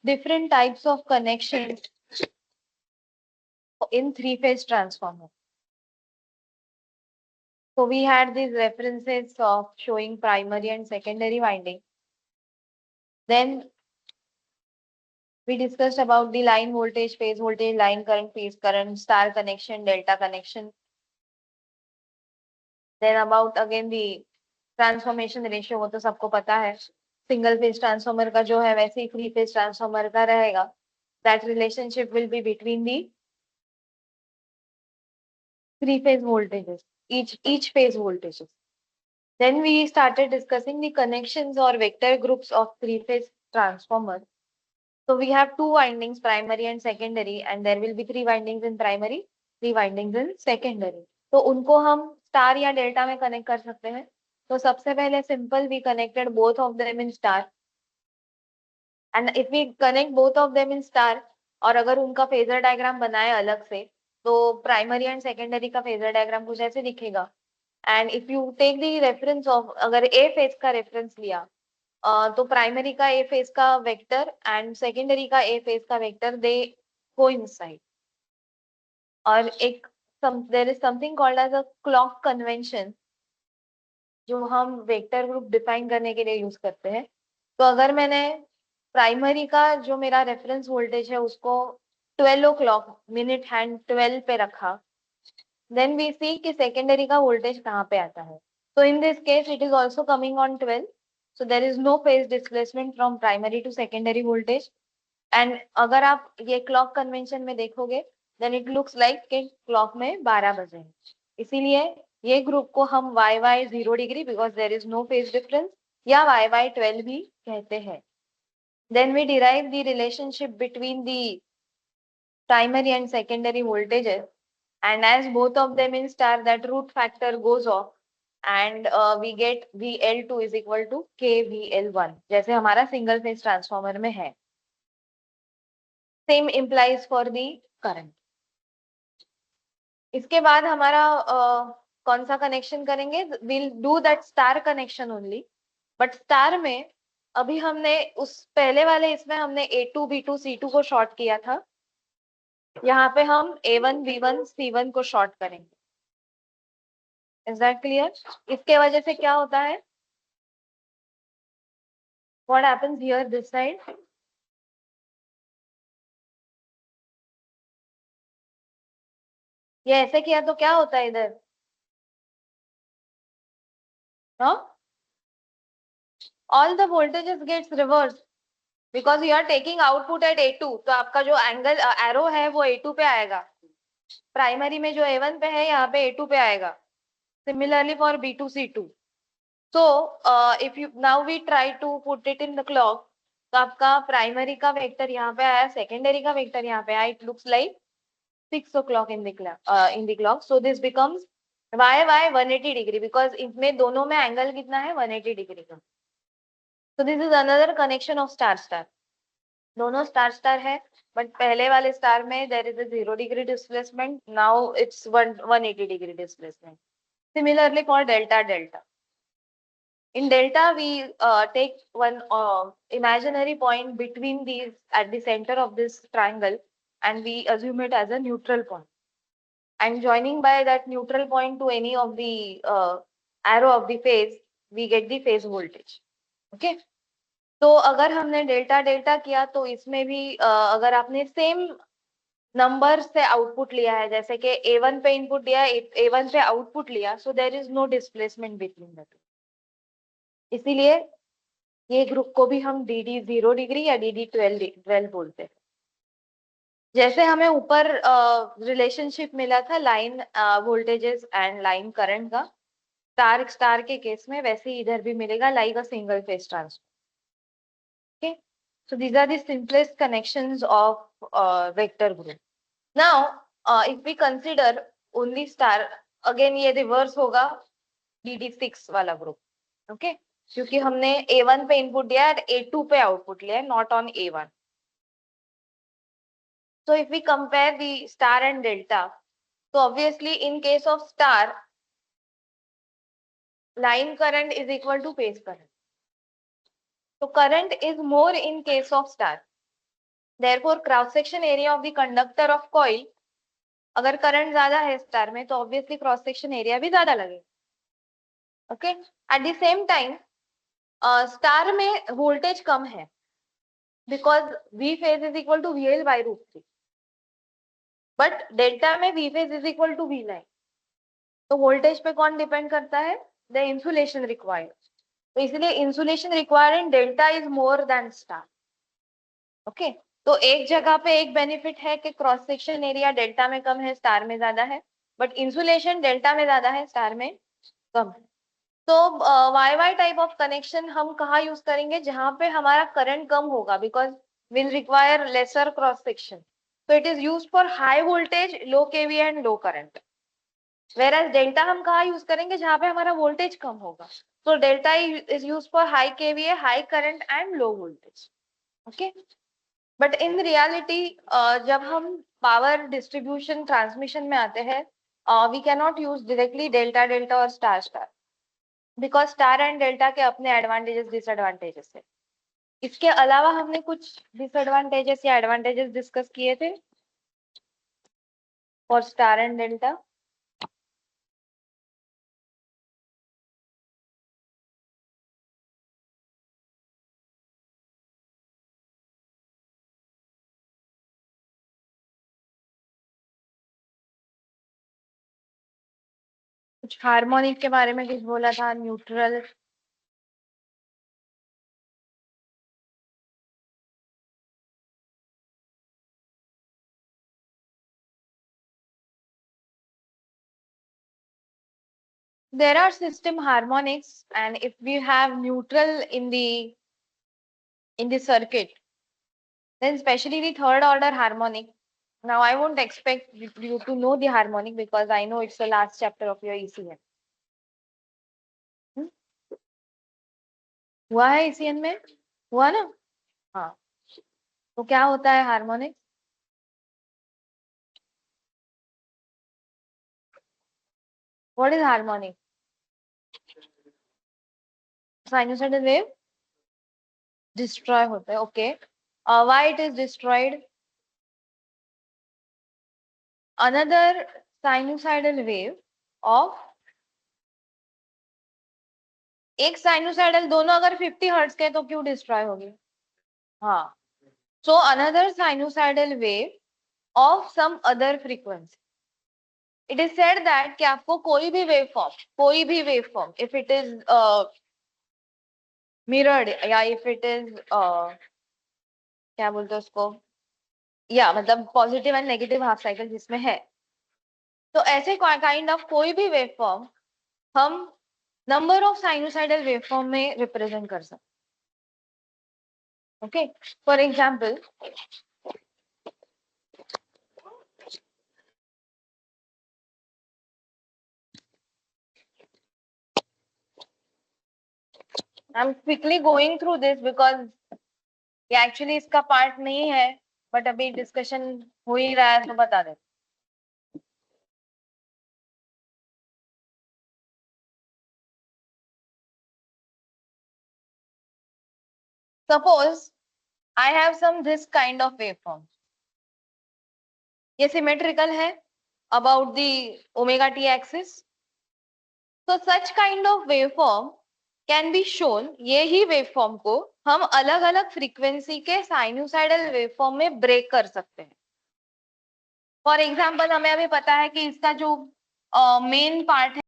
different types of connections in three-phase transformer. So we had these references of showing primary and secondary winding. Then we discussed about the line voltage, phase voltage, line current, phase current, star connection, delta connection. Then about again the transformation ratio, वो तो सबको पता है, single phase transformer का जो है वैसे ही three phase transformer का रहेगा. That relationship will be between the three phase voltages, each phase voltages. Then we started discussing the connections or vector groups of three phase transformer. So we have two windings, primary and secondary, and there will be three windings in primary, three windings in secondary. तो उनको हम star या delta में connect कर सकते हैं. तो सबसे पहले simple, we connected both of them in star, and if we connect both of them in star, और अगर उनका फेजर डायग्राम बनाए अलग से, तो प्राइमरी एंड सेकेंडरी का फेजर डायग्राम कुछ ऐसे दिखेगा. And if you take the reference of, अगर ए फेज का रेफरेंस लिया, तो प्राइमरी का ए फेज का वेक्टर एंड सेकेंडरी का ए फेज का वेक्टर, दे कोइंसाइड. और एक there is something called as a clock convention, जो हम वेक्टर ग्रुप डिफाइन करने के लिए यूज करते हैं. तो अगर मैंने प्राइमरी का जो मेरा रेफरेंस वोल्टेज है उसको 12 o'clock मिनट हैंड 12 पे रखा, देन वी सी कि सेकेंडरी का वोल्टेज कहाँ पे आता है. तो in this case it is also coming on 12, so there is no phase displacement from primary to secondary voltage. And अगर आप ये क्लॉक कन्वेंशन में देखोगे, देन इट लुक्स लाइक कि क्लॉक में 12 बजे हैं. इसीलिए ये ग्रुप को हम Y Y 0 degree, because there is no phase difference, या वाई वाई 12 भी कहते हैं. Then we derive the relationship between the primary and secondary voltages, and as both of them in star, that root factor goes off, and we get VL2 is equal to KVL1, जैसे हमारा single phase transformer में है. Same implies for the current. इसके बाद हमारा कौन सा connection करेंगे, we'll do that star connection only, but star में अभी हमने उस पहले वाले इसमें हमने A2 B2 C2 को शॉर्ट किया था, यहाँ पे हम A1 B1 C1 को शॉर्ट करेंगे. Is that clear? इसके वजह से क्या होता है, what happens here this side, ये ऐसे किया तो क्या होता है इधर, all the voltages gets reverse, because you are taking output at A2, तो आपका जो एंगल एरो है वो A2 पे आएगा. प्राइमरी में जो A1 पे है यहाँ पे A2 पे आएगा. Similarly for B2 C2. So if you now we try to put it in the clock, तो आपका प्राइमरी का वेक्टर यहाँ पे आया, सेकेंडरी का वेक्टर यहाँ पे आया, it looks like 6 o'clock in the clock. So this becomes y 180 degree, because इसमें दोनों में एंगल कितना है, 180 डिग्री का. So this is another connection of star star. दोनों स्टार स्टार है, बट पहले वाले स्टार में there is a 0 degree displacement, now it's 180 degree displacement. Similarly for delta delta. In delta, we take one imaginary point between these at the center of this triangle, and we assume it as a neutral point. And joining by that neutral point to any of the arrow of the phase, we get the phase voltage. Okay. तो अगर हमने delta delta किया, तो इसमें भी अगर आपने same number से आउटपुट लिया है, जैसे कि A1 पे इनपुट दिया, A1 पे आउटपुट लिया, so there is no displacement between the two. इसीलिए ये ग्रुप को भी हम DD 0 डिग्री या DD 12 बोलते हैं. जैसे हमें ऊपर रिलेशनशिप मिला था line voltages and line current का स्टार स्टार के केस में, वैसे ही इधर भी मिलेगा like a single phase transformer. Okay, so these are the simplest connections of vector group. Now if we consider only star, again ये रिवर्स होगा DD 6 वाला ग्रुप. ओके, क्योंकि हमने A1 पे इनपुट दिया है, A2 पे आउटपुट लिया है, not on A1. So if we compare the star and delta, so obviously in case of star, line current is equal to phase current. So current is more in case of star. Therefore cross section area of the conductor of coil, अगर current ज्यादा है star में तो obviously cross section area भी ज्यादा लगेगा। Okay, at the same time star में voltage कम है because V phase is equal to V L by root three, but delta में V phase is equal to V line. तो voltage पे कौन डिपेंड करता है? The insulation required. तो इसलिए insulation required in delta is more than star. Okay, तो एक जगह पे एक बेनिफिट है कि क्रॉस सेक्शन एरिया डेल्टा में कम है, स्टार में ज्यादा है, बट इंसुलेशन डेल्टा में ज्यादा है, स्टार में कम है। तो Y Y type of connection हम कहाँ यूज करेंगे? जहां पे हमारा करंट कम होगा, because will require lesser cross section, so it is used for high voltage, low kVA and low current. Whereas delta हम कहाँ यूज करेंगे? जहाँ पे हमारा वोल्टेज कम होगा, so delta is used for high kVA, high current and low voltage. Okay, but in reality जब हम power distribution transmission में आते हैं, we cannot use directly delta delta और star star, because star and delta के अपने advantages disadvantages है। इसके अलावा हमने कुछ डिसएडवांटेजेस या एडवांटेजेस डिस्कस किए थे फॉर स्टार एंड डेल्टा। कुछ हार्मोनिक के बारे में कुछ बोला था, neutral. There are system harmonics, and if we have neutral in the circuit, then especially the third order harmonic. Now I won't expect you to know the harmonic because I know it's the last chapter of your ECM. हुआ है ECM में? हुआ ना? हाँ, तो क्या होता है harmonic? What is harmonic? Sinusoidal wave destroy होता है. Okay. Why it is destroyed? Another sinusoidal wave of एक साइनोसाइडल, दोनों अगर 50 हर्ट्ज के तो क्यों डिस्ट्रॉय होगी? हाँ, so another sinusoidal wave of some other frequency. It is said that कि आपको कोई भी wave form if it is mirrored या इफ इट इज क्या बोलते हैं उसको, या मतलब positive and negative half cycle जिसमें है, तो ऐसे काइंड ऑफ कोई भी वेव फॉर्म हम number of sinusoidal wave form में रिप्रेजेंट कर सकते। Okay, for example I'm quickly going through this because ये एक्चुअली इसका पार्ट नहीं है, बट अभी डिस्कशन हो ही रहा है तो बता दे। Suppose I have some this kind of waveform, ये सिमेट्रिकल है about the omega T axis, तो such kind of waveform can be shown, ये ही वेवफॉर्म को हम अलग अलग फ्रीक्वेंसी के साइनोसाइडल वेवफॉर्म में ब्रेक कर सकते हैं। फॉर एग्जाम्पल हमें अभी पता है कि इसका जो मेन पार्ट है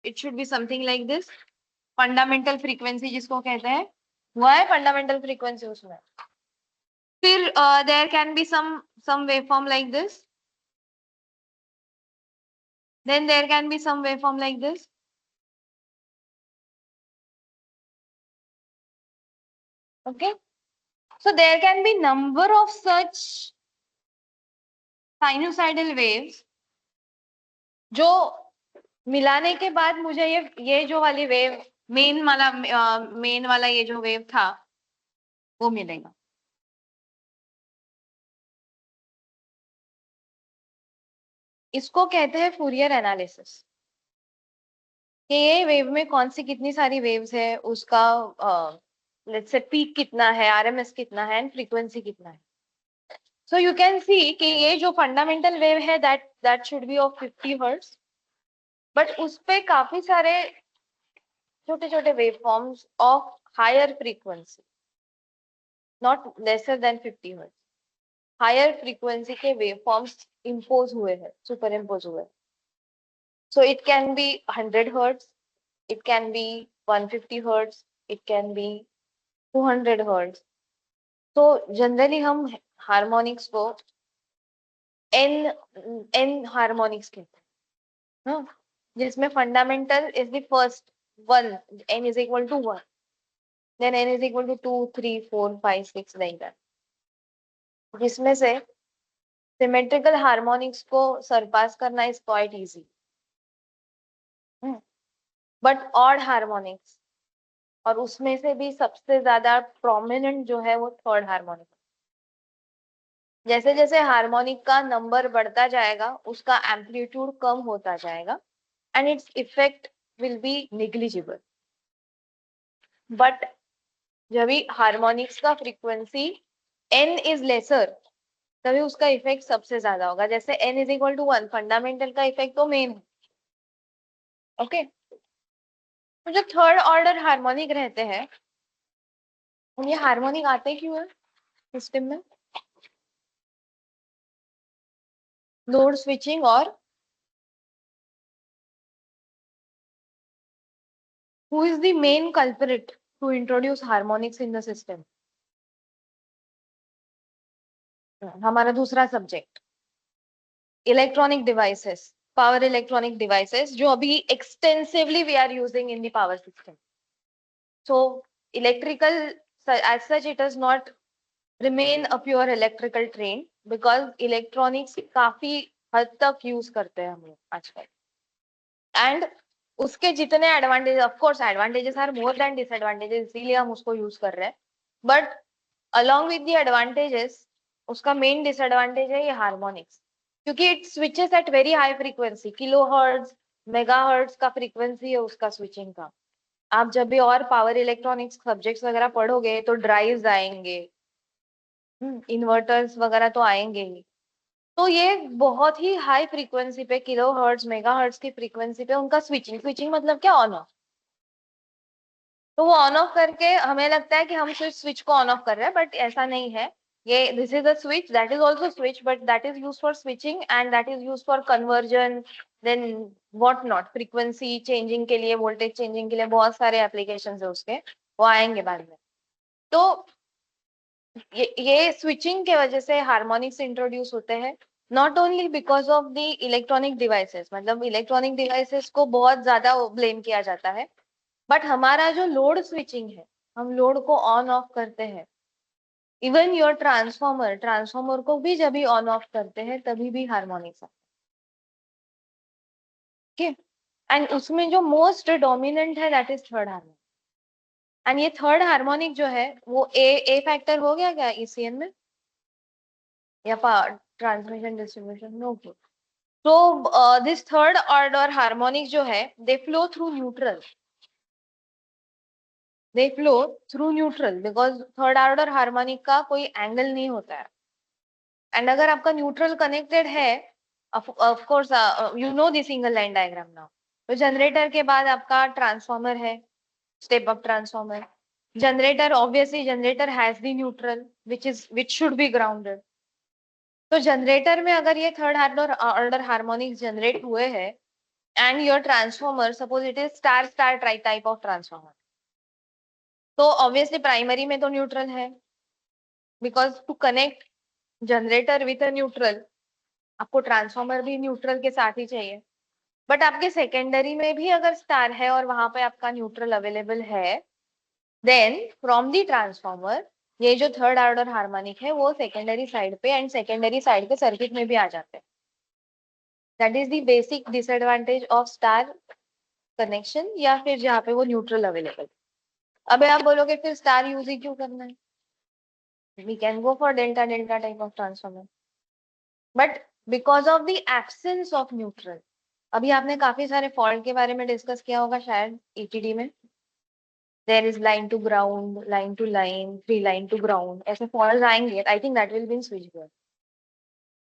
it should be something like this, fundamental frequency जिसको कहते हैं, हुआ है फंडामेंटल फ्रीक्वेंसी उसमें। फिर there can be some waveform like this, then there can be some waveform like this. Okay, so there can be number of such sinusoidal waves जो मिलाने के बाद मुझे ये जो वाली वेव मेन वाला ये जो वेव था वो मिलेगा। इसको कहते हैं फूरियर एनालिसिस, कि ये वेव में कौन सी कितनी सारी वेव्स है, उसका लेट्स से पीक कितना है, आरएमएस कितना है एंड फ्रीक्वेंसी कितना है। सो यू कैन सी कि ये जो फंडामेंटल वेव है that should be of 50 hertz, but उस पे काफी सारे छोटे छोटे wave forms of higher frequency, not lesser than 50 hertz, higher frequency के वेव फॉर्म्स इम्पोज हुए हैं, सुपर इम्पोज हुए। So it can be 100 hertz, it can be 150 hertz, it can be 200 hertz. तो जनरली हम हार्मोनिक्स को N harmonics कहते हैं, हाँ, जिसमें fundamental is the first one, n is equal to 1, then n is equal to 2 3 4 5 6 like that, जिसमें से symmetrical harmonics को सरपास करना is quite easy, but odd harmonics, और उसमें से भी सबसे ज्यादा प्रोमिनेंट जो है वो थर्ड हार्मोनिक। जैसे जैसे हार्मोनिक का नंबर बढ़ता जाएगा उसका एम्पलीट्यूड कम होता जाएगा and its effect will be negligible. But जब भी हार्मोनिक्स का फ्रीक्वेंसी n इज लेसर तभी उसका इफेक्ट सबसे ज्यादा होगा। जैसे n is equal to 1 fundamental का इफेक्ट तो मेन है, ओके। तो जो थर्ड ऑर्डर हार्मोनिक रहते हैं ये हार्मोनिक आते क्यों है सिस्टम में? लोड स्विचिंग और who is the main culprit to introduce harmonics in the system? हमारा दूसरा subject electronic devices, power electronic devices, जो अभी extensively we are using in the power system. So electrical as such it does not remain a pure electrical train because electronics काफी हद तक use करते हैं हम लोग आजकल, एंड उसके जितने advantage, of course advantages are more than disadvantages, इसीलिए हम उसको यूज कर रहे हैं, but along with the advantages उसका मेन डिसएडवांटेज है ये हार्मोनिक्स, क्योंकि it switches at very high frequency, kilohertz megahertz का फ्रीक्वेंसी है उसका स्विचिंग का। आप जब भी और पावर इलेक्ट्रॉनिक्स सब्जेक्ट्स वगैरह पढ़ोगे तो ड्राइव्स आएंगे, इन्वर्टर्स वगैरह तो आएंगे ही, तो ये बहुत ही हाई फ्रीक्वेंसी पे किलोहर्ट्ज मेगाहर्ट्ज की फ्रीक्वेंसी पे उनका स्विचिंग, स्विचिंग मतलब क्या, ऑन ऑफ। तो वो ऑन ऑफ करके हमें लगता है कि हम स्विच स्विच को ऑन ऑफ कर रहे हैं, बट ऐसा नहीं है। ये this is a switch that is also switch, but that is used for switching and that is used for conversion, then what not, frequency changing के लिए, वोल्टेज चेंजिंग के लिए बहुत सारे एप्लीकेशंस है उसके, वो आएंगे बाद में। तो ये स्विचिंग के वजह से हार्मोनिक्स इंट्रोड्यूस होते हैं, not only because of the electronic devices, मतलब इलेक्ट्रॉनिक डिवाइसेस को बहुत ज्यादा ब्लेम किया जाता है, बट हमारा जो लोड स्विचिंग है, हम लोड को ऑन ऑफ करते हैं, इवन योर ट्रांसफॉर्मर, ट्रांसफॉर्मर को भी जब भी ऑन ऑफ करते हैं तभी भी हार्मोनिक्स आते हैं, एंड उसमें जो मोस्ट डोमिनेंट है that is third harmonic. And ये थर्ड हार्मोनिक जो है वो ए फैक्टर हो गया क्या ईसीएन में, या ट्रांसमिशन डिस्ट्रीब्यूशन, नो। तो दिस थर्ड ऑर्डर हार्मोनिक जो है they flow through neutral, they flow through neutral because third order harmonic का कोई एंगल नहीं होता है, एंड अगर आपका न्यूट्रल कनेक्टेड है, of course you know the single line diagram now, तो जनरेटर के बाद आपका ट्रांसफॉर्मर है, step up transformer, generator, obviously generator has the neutral which should be grounded. तो जनरेटर में अगर ये थर्ड ऑर्डर हार्मोनिक्स जनरेट हुए हैं and your transformer suppose it is star star tri type of transformer, तो obviously primary में तो neutral है, because to connect generator with a neutral आपको ट्रांसफॉर्मर भी न्यूट्रल के साथ ही चाहिए। बट आपके सेकेंडरी में भी अगर स्टार है और वहां पे आपका न्यूट्रल अवेलेबल है, देन फ्रॉम दी ट्रांसफॉर्मर ये जो थर्ड ऑर्डर हार्मोनिक है वो सेकेंडरी साइड पे एंड सेकेंडरी साइड के सर्किट में भी आ जाते हैं। That is the basic disadvantage of star connection, या फिर जहाँ पे वो न्यूट्रल अवेलेबल। अब आप बोलोगे फिर स्टार यूज ही क्यों करना है, we can go for delta delta type of transformer, but because of the absence of neutral, अभी आपने काफी सारे फॉल्ट के बारे में डिस्कस किया होगा शायद ईटीडी में, there is line to ground, line to line, three line to ground, ऐसे फॉल्ट आएंगे, I think that will be in switch board.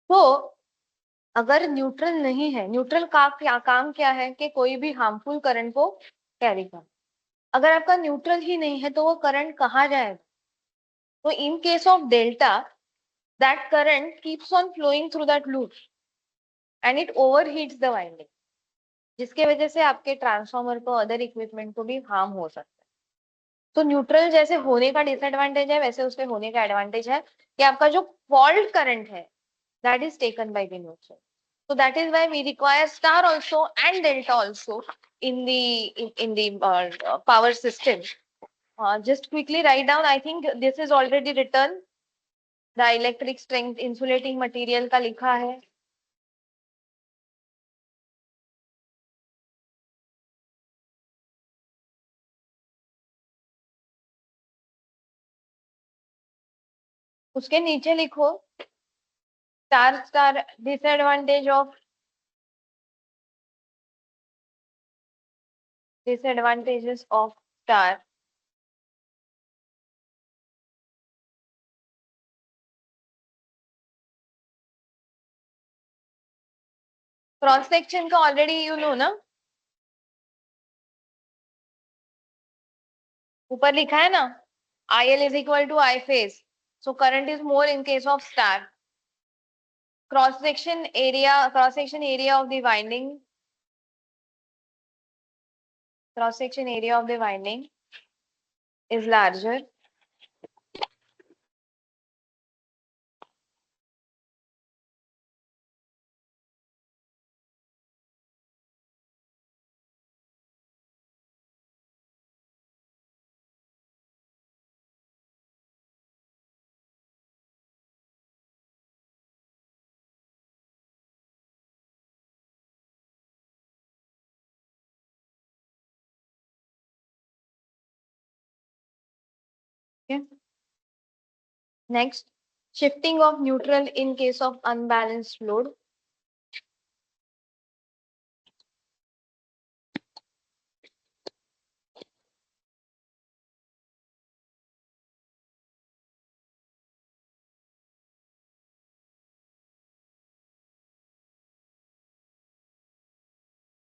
तो अगर न्यूट्रल नहीं है, न्यूट्रल का क्या काम क्या है कि कोई भी हार्मफुल करंट को कैरी कर। अगर आपका न्यूट्रल ही नहीं है तो वो करंट कहाँ जाएगा? तो in case of delta, that current keeps on flowing through that loop and it overheats the winding, जिसके वजह से आपके ट्रांसफार्मर को, अदर इक्विपमेंट को भी हार्म हो सकता है। तो न्यूट्रल जैसे होने का डिसएडवांटेज है, वैसे उसके होने का एडवांटेज है कि आपका जो फॉल्ट करंट है that is taken by the neutral. So that is why we require star also and delta also in the power system. Just quickly write down. I think this is already written. The electric strength insulating material का लिखा है. उसके नीचे लिखो star disadvantages of star. Cross section का already you know ना, ऊपर लिखा है ना, IL is equal to I phase. So current is more in case of star. Cross section area of the winding, cross section area of the winding is larger. Okay. Next, shifting of neutral in case of unbalanced load.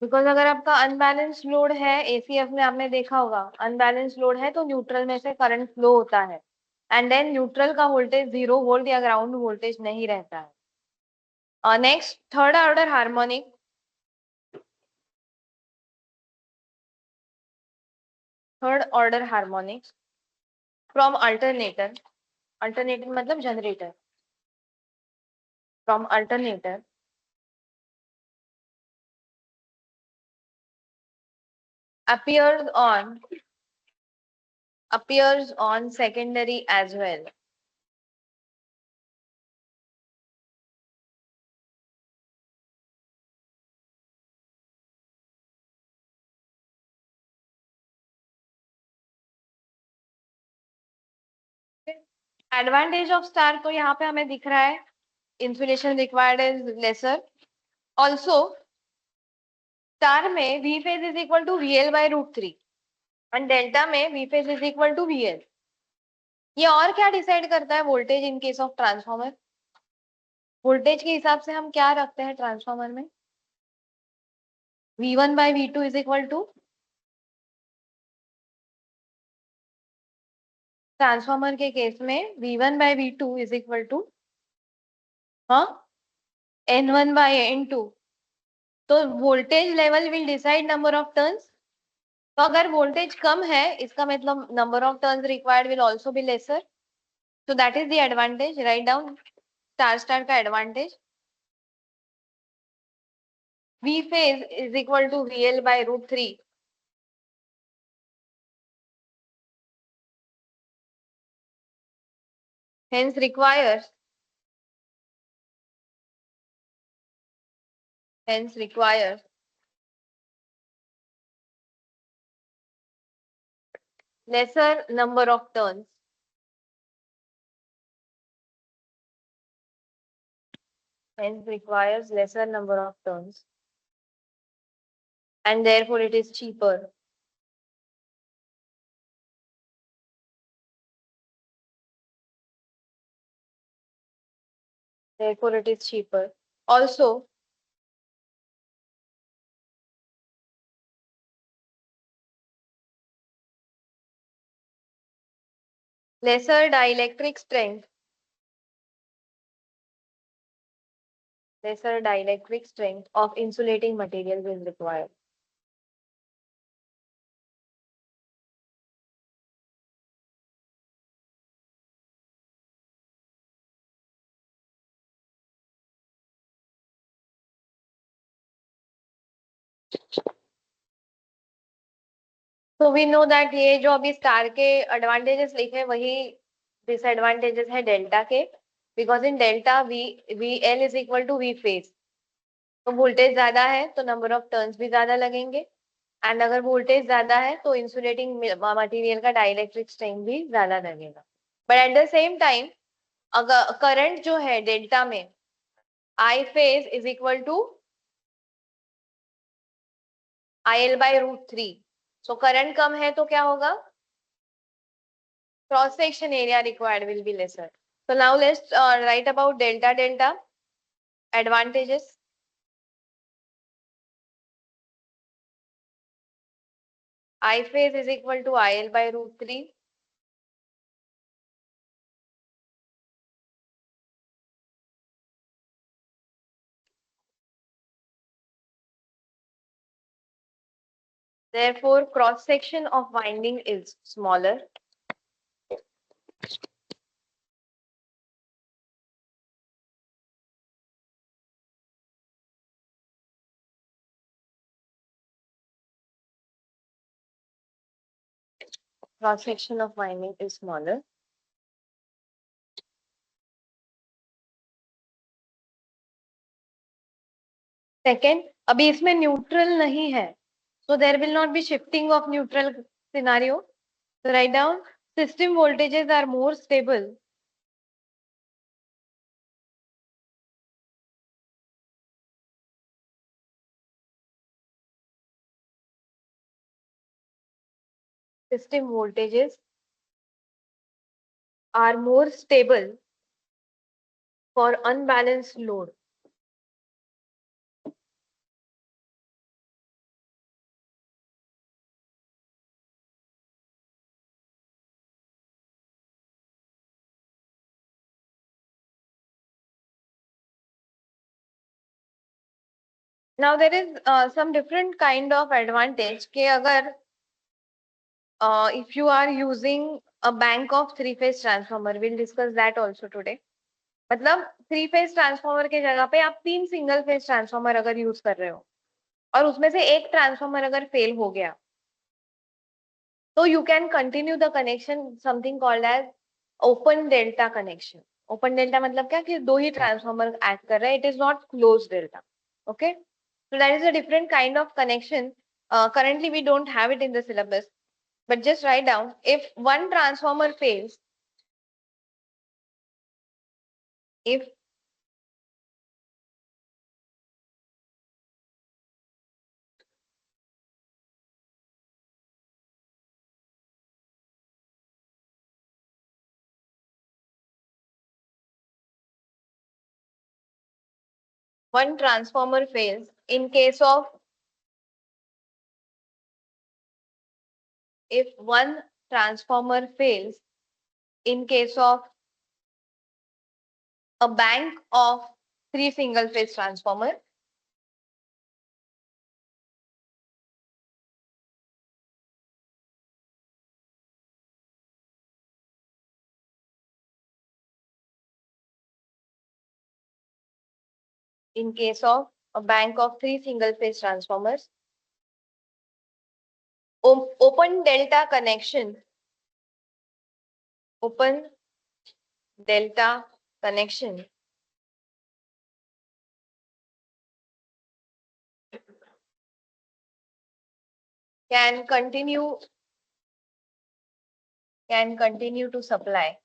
Because अगर आपका unbalance load है, ACF में आपने देखा होगा, unbalance load है तो neutral में से करंट फ्लो होता है एंड देन न्यूट्रल का वोल्टेज 0 वोल्ट या ग्राउंड वोल्टेज नहीं रहता है. Next, third order harmonic. Third order harmonics from alternator. Alternator मतलब generator. From alternator appears on secondary as well. Advantage of star तो यहाँ पे हमें दिख रहा है, insulation required is lesser. Also star में V phase is equal to VL by √3 and delta में V phase is equal to VL. ये और क्या डिसाइड करता है voltage in case of transformer? Voltage के हिसाब से हम क्या रखते हैं ट्रांसफॉर्मर में? V1 by V2 is equal to, transformer के केस में V1 by V2 is equal to हाँ N1 बाय N2. तो voltage level will decide number of turns. तो अगर वोल्टेज कम है, इसका मतलब number of turns required will also be lesser. So that is the advantage. Write down star का advantage. V phase is equal to VL by √3. Hence requires lesser number of turns. Hence requires lesser number of turns. And therefore it is cheaper. therefore it is cheaper. Also, lesser dielectric strength, lesser dielectric strength of insulating materials is required. तो we know that ये जो अभी star के advantages लिखे वही disadvantages है delta के, because in delta V L is equal to V phase. तो वोल्टेज ज्यादा है तो नंबर ऑफ टर्न्स भी ज्यादा लगेंगे, एंड अगर वोल्टेज ज्यादा है तो इंसुलेटिंग मटेरियल का डाइलेक्ट्रिक स्ट्रेंथ भी ज्यादा लगेगा। But at the same time अगर करंट जो है डेल्टा में I phase is equal to I L by root three, so current कम है तो क्या होगा, cross section area required will be lesser. So now let's write about delta delta advantages. I phase is equal to IL by root 3. Therefore, cross section of winding is smaller. Cross section of winding is smaller. Second, अभी इसमें neutral नहीं है, so there will not be shifting of neutral scenario. So write down system voltages are more stable. System voltages are more stable for unbalanced load. Now there is some different kind of advantage कि अगर if you are using a bank of three phase transformer, we'll discuss that also today. मतलब three phase transformer के जगह पे आप तीन single phase transformer अगर use कर रहे हो और उसमें से एक ट्रांसफॉर्मर अगर फेल हो गया तो you can continue the connection, something called as open delta connection. Open delta मतलब क्या कि दो ही ट्रांसफॉर्मर एक्ट कर रहे हैं, it is not close delta. Okay, so that is a different kind of connection. Currently we don't have it in the syllabus, but just write down if one transformer fails, if one transformer fails in case of, if one transformer fails in case of a bank of three single phase transformer, in case of a bank of three single phase transformers, open delta connection, open delta connection can continue to supply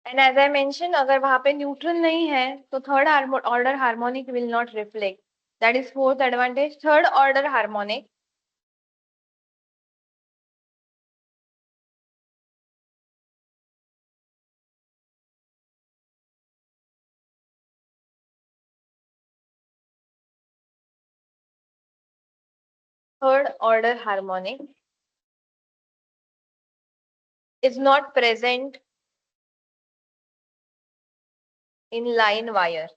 and as I mentioned अगर वहां पे neutral नहीं है तो third order harmonic will not reflect, That is fourth advantage. Third order harmonic. Third order harmonic is not present in line wire.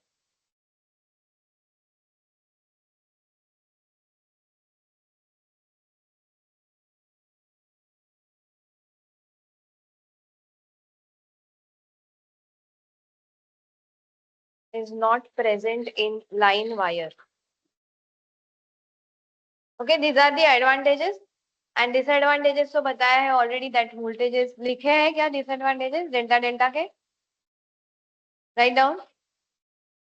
Is not present in line wire. Okay, these are the advantages and disadvantages. तो बताया है already that voltages लिखे हैं क्या disadvantages delta delta के? Write down.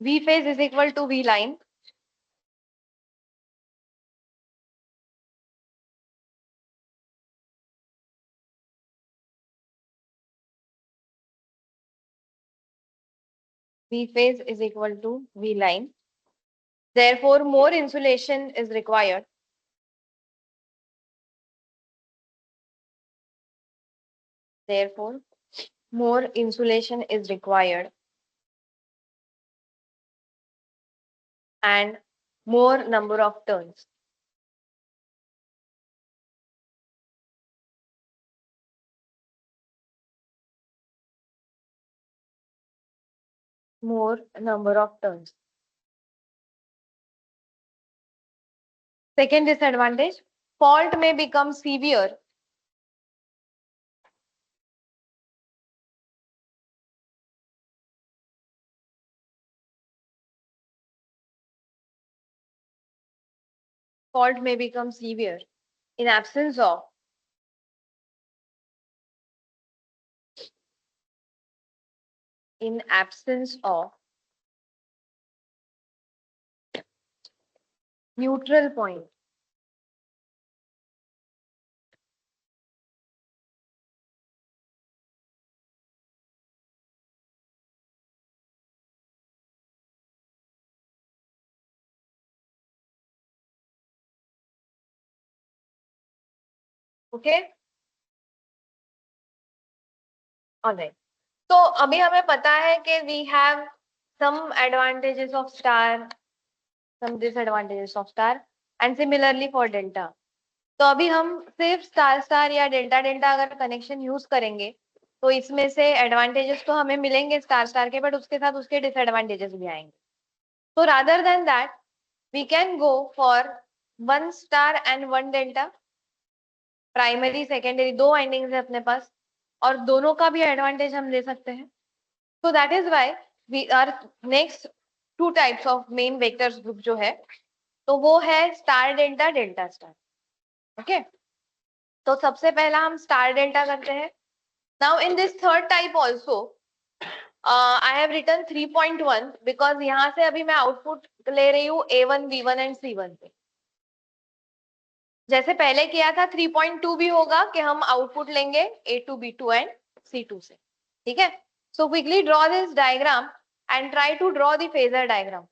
V phase is equal to V line. V phase is equal to V line. Therefore, more insulation is required. Therefore, more insulation is required and more number of turns. More number of turns. Second disadvantage, fault may become severe. Fault may become severe in absence of neutral point. Okay? Alright. तो अभी हमें पता है कि we have some advantages of star, some disadvantages of star and similarly for delta. तो अभी हम सिर्फ स्टार स्टार या डेल्टा डेल्टा अगर कनेक्शन यूज करेंगे तो इसमें से एडवांटेजेस तो हमें मिलेंगे स्टार स्टार के, बट उसके साथ उसके डिसएडवांटेजेस भी आएंगे. तो rather than that we can go for one star and one delta. Primary secondary दो वाइंडिंग्स है अपने पास और दोनों का भी एडवांटेज हम ले सकते हैं. So that is why we are next two types of main vectors group जो है तो वो है star delta delta star. Okay, तो सबसे पहला हम स्टार डेल्टा करते हैं. Now in this third type also I have written 3.1 because यहाँ से अभी मैं आउटपुट ले रही हूँ A1 V1 एंड C1 पे. जैसे पहले किया था 3.2 भी होगा कि हम आउटपुट लेंगे A2 B2 एंड C2 से. ठीक है, so quickly draw this diagram and try to draw the phasor diagram.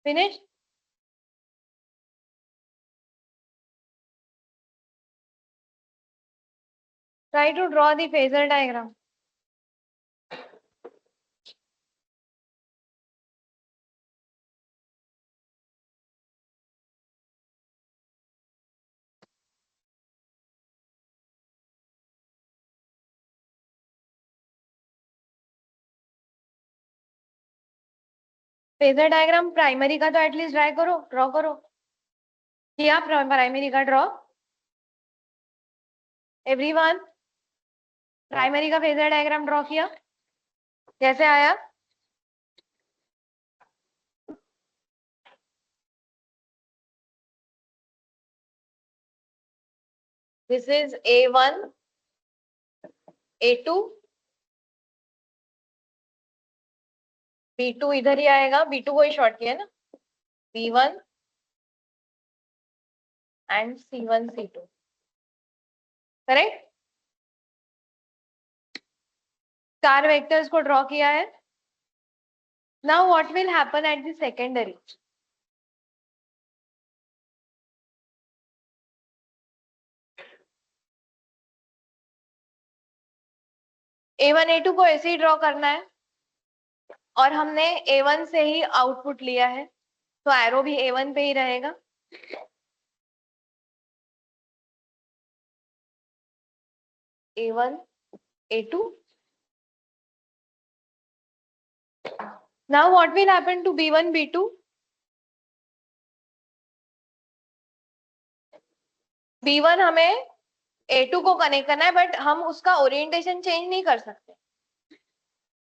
Finish. Try to draw the phasor diagram. Phasor diagram primary का तो एटलीस्ट ड्रॉ करो। किया प्राइमरी का ड्रॉ एवरीवन? प्राइमरी का phasor diagram draw किया? कैसे आया? This is A1, A2, B2 इधर ही आएगा, B2 को ही शॉर्ट किया ना, B1 and C1 C2, correct? चार वेक्टर्स को ड्रॉ किया है। Now what will happen at the secondary? A1 A2 को ऐसे ही ड्रॉ करना है और हमने A1 से ही आउटपुट लिया है तो एरो भी A1 पे ही रहेगा। A1 A2। Now what will happen to B1 B2? B1 हमें A2 को कनेक्ट करना है बट हम उसका ओरिएंटेशन चेंज नहीं कर सकते।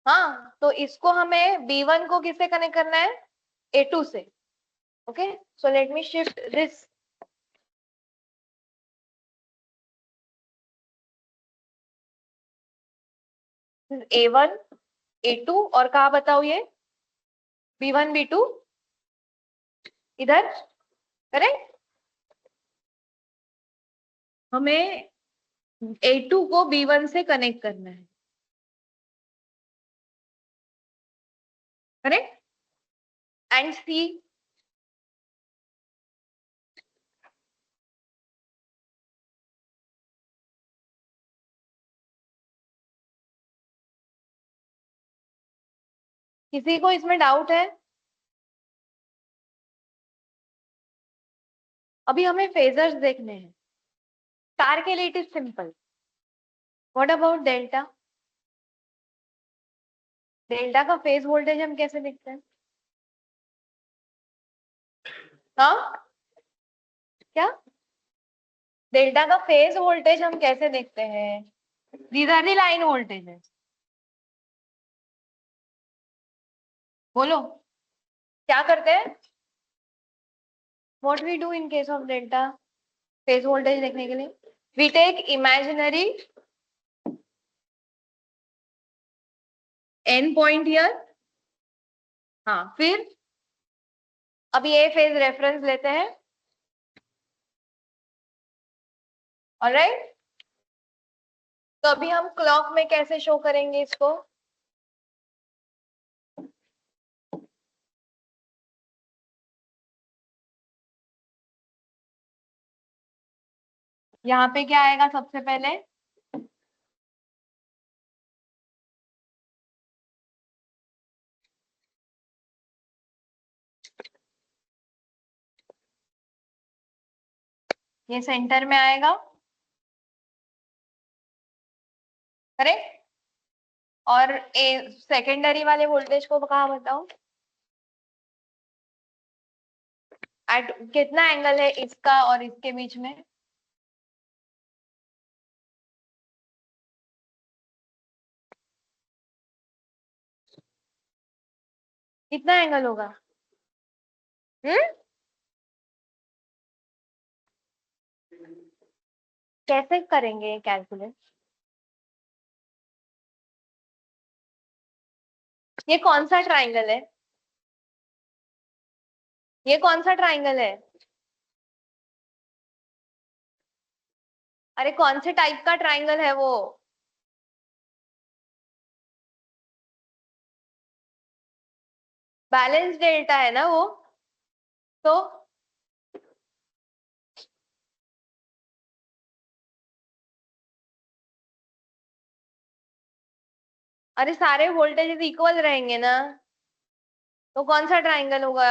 हाँ, तो इसको हमें B1 को किससे कनेक्ट करना है? A2 से। Okay, so let me shift this. A1 A2 और कहा बताओ ये B1 B2 इधर, करेक्ट? हमें A2 को B1 से कनेक्ट करना है, करेक्ट? एंड C किसी को इसमें डाउट है? अभी हमें फेजर्स देखने हैं। स्टार के लिए it is simple. What about delta? Delta का फेज वोल्टेज हम कैसे देखते हैं? हाँ, क्या? डेल्टा का फेज वोल्टेज हम कैसे देखते हैं? These are the line voltages. बोलो, क्या करते हैं? What we do in case of delta phase voltage देखने के लिए? We take imaginary N point here. हाँ, फिर अभी ये फेज रेफरेंस लेते हैं। ऑलराइट, तो अभी हम क्लॉक में कैसे शो करेंगे इसको? यहाँ पे क्या आएगा सबसे पहले? ये सेंटर में आएगा, करेक्ट? और सेकेंडरी वाले वोल्टेज को कहा बताओ? एट कितना एंगल है इसका और इसके बीच में? कितना एंगल होगा? हम्म, कैसे करेंगे कैलकुलेट? ये कौन सा ट्राइंगल है? ये कौन सा ट्राइंगल है? अरे कौन से टाइप का ट्राइंगल है वो? बैलेंस डेल्टा है ना वो? तो अरे सारे वोल्टेजेस इक्वल रहेंगे ना, तो कौन सा ट्राइंगल होगा?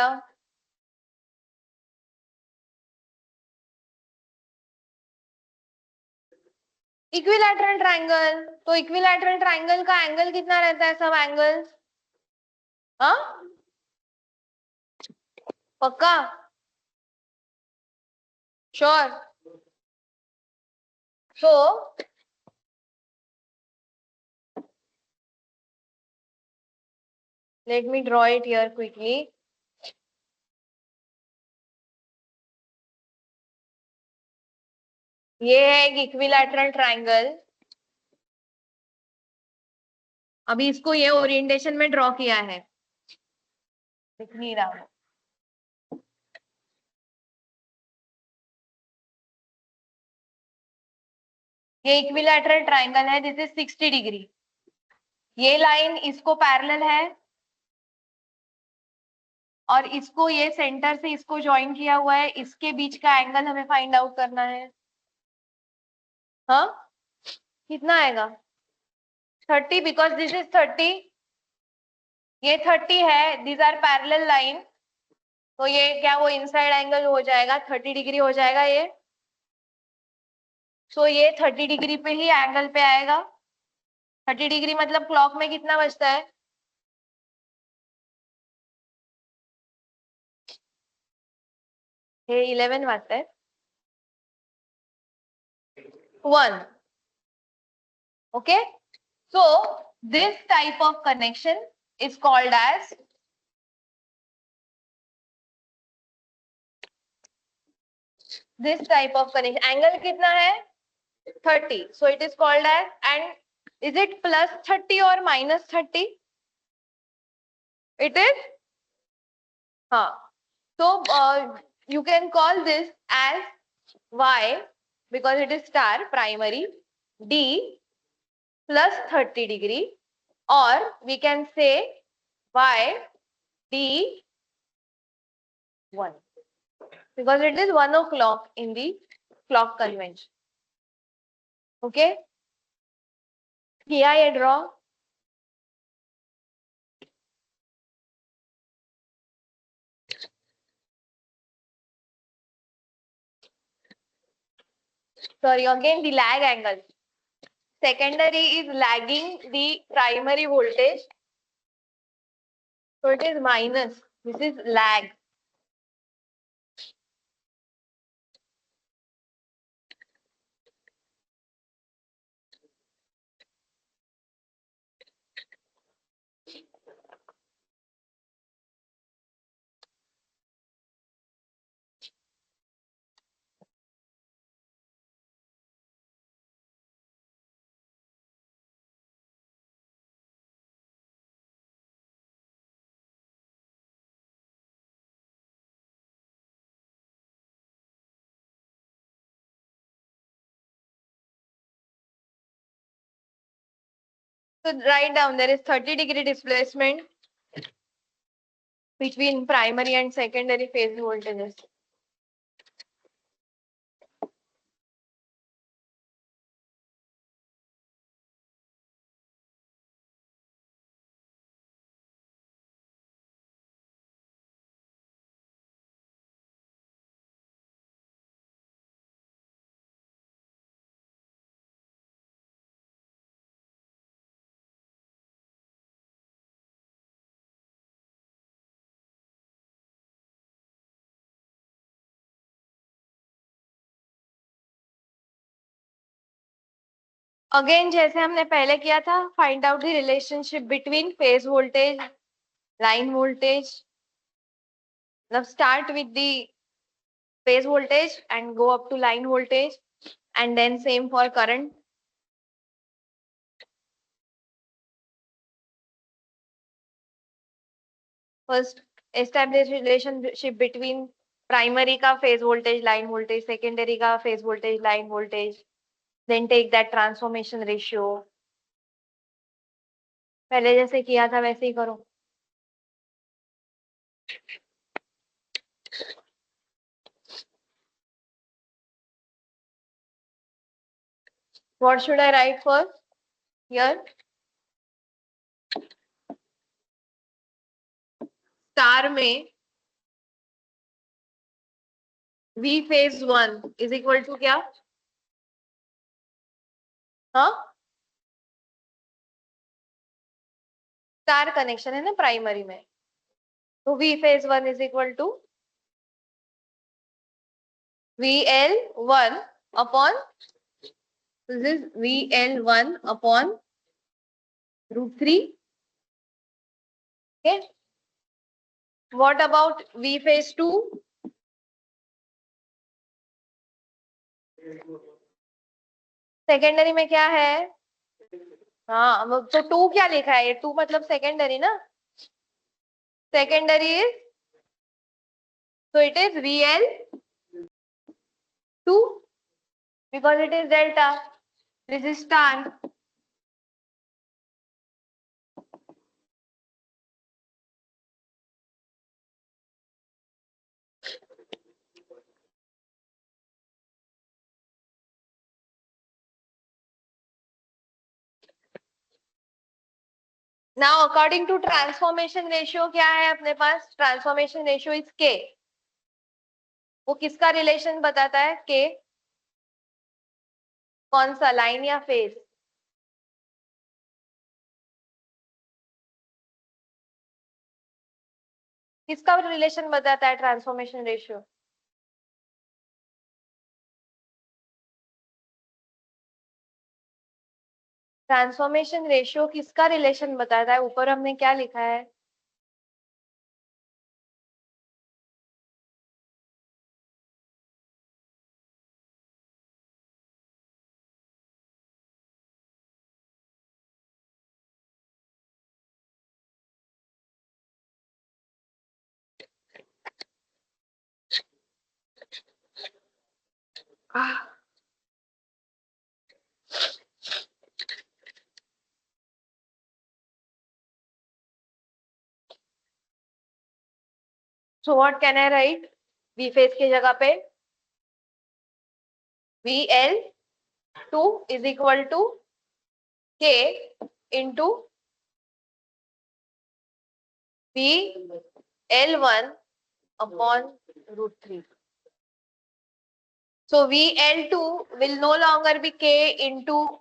Equilateral triangle. तो इक्विलैटरल ट्राइंगल का एंगल कितना रहता है? सब एंगल्स। हाँ, पक्का? श्योर? तो let me draw it here quickly. ये है एक इक्विलैटरल ट्राइंगल। अभी इसको ये ओरिएंटेशन में ड्रॉ किया है, दिख नहीं रहा है। ये इक्विलैटरल ट्राइंगल है, दिस इज 60 डिग्री। ये लाइन इसको पैरेलल है, और इसको ये सेंटर से इसको ज्वाइन किया हुआ है। इसके बीच का एंगल हमें फाइंड आउट करना है। हाँ, कितना आएगा? 30, बिकॉज दिस इज 30, ये 30 है, दीज आर पैरेलल लाइन। तो ये क्या वो इनसाइड एंगल हो जाएगा, 30 डिग्री हो जाएगा ये। सो ये 30 डिग्री पे ही एंगल पे आएगा। 30 डिग्री मतलब क्लॉक में कितना बजता है? ये 11 बजता है। 1। Okay, so this type of connection is called as, this type of connection angle कितना है? 30, so it is called as, and is it plus 30 or minus 30? It is, हाँ, so you can call this as y because it is star primary, d plus 30 degree, or we can say y d 1 because it is 1 o'clock in the clock convention. Okay, किया ये draw? Sorry, again the lag angle. Secondary is lagging the primary voltage, so it is minus. This is lag. So write down there is 30-degree displacement between primary and secondary phase voltages. Again जैसे हमने पहले किया था, find out the relationship between phase voltage, line voltage. Now start with the phase voltage and go up to line voltage, and then same for current. First, establish relationship between primary का phase voltage, line voltage, secondary का phase voltage, line voltage. Then take that transformation ratio. पहले जैसे किया था वैसे ही करो. What should I write first? Here. Star में V phase 1 is equal to क्या? हाँ, स्टार कनेक्शन है ना प्राइमरी में, तो V phase 1 is equal to VL1 upon, this is VL1 upon √3. Okay. What about V phase 2? Secondary में क्या है? हाँ, तो 2 क्या लिखा है? ये 2 मतलब सेकेंडरी ना, secondary is, so it is VL2 because it is delta. This is star. Now according to transformation ratio क्या है अपने पास? Transformation ratio is K. वो किसका रिलेशन बताता है? K कौन सा, लाइन या फेज? किसका रिलेशन बताता है ट्रांसफॉर्मेशन रेशियो? ट्रांसफॉर्मेशन रेशियो किसका रिलेशन बताता है? ऊपर हमने क्या लिखा है? So what can I write? V phase की जगह पे VL2 is equal to K into VL1 upon √3. So VL2 will no longer be K into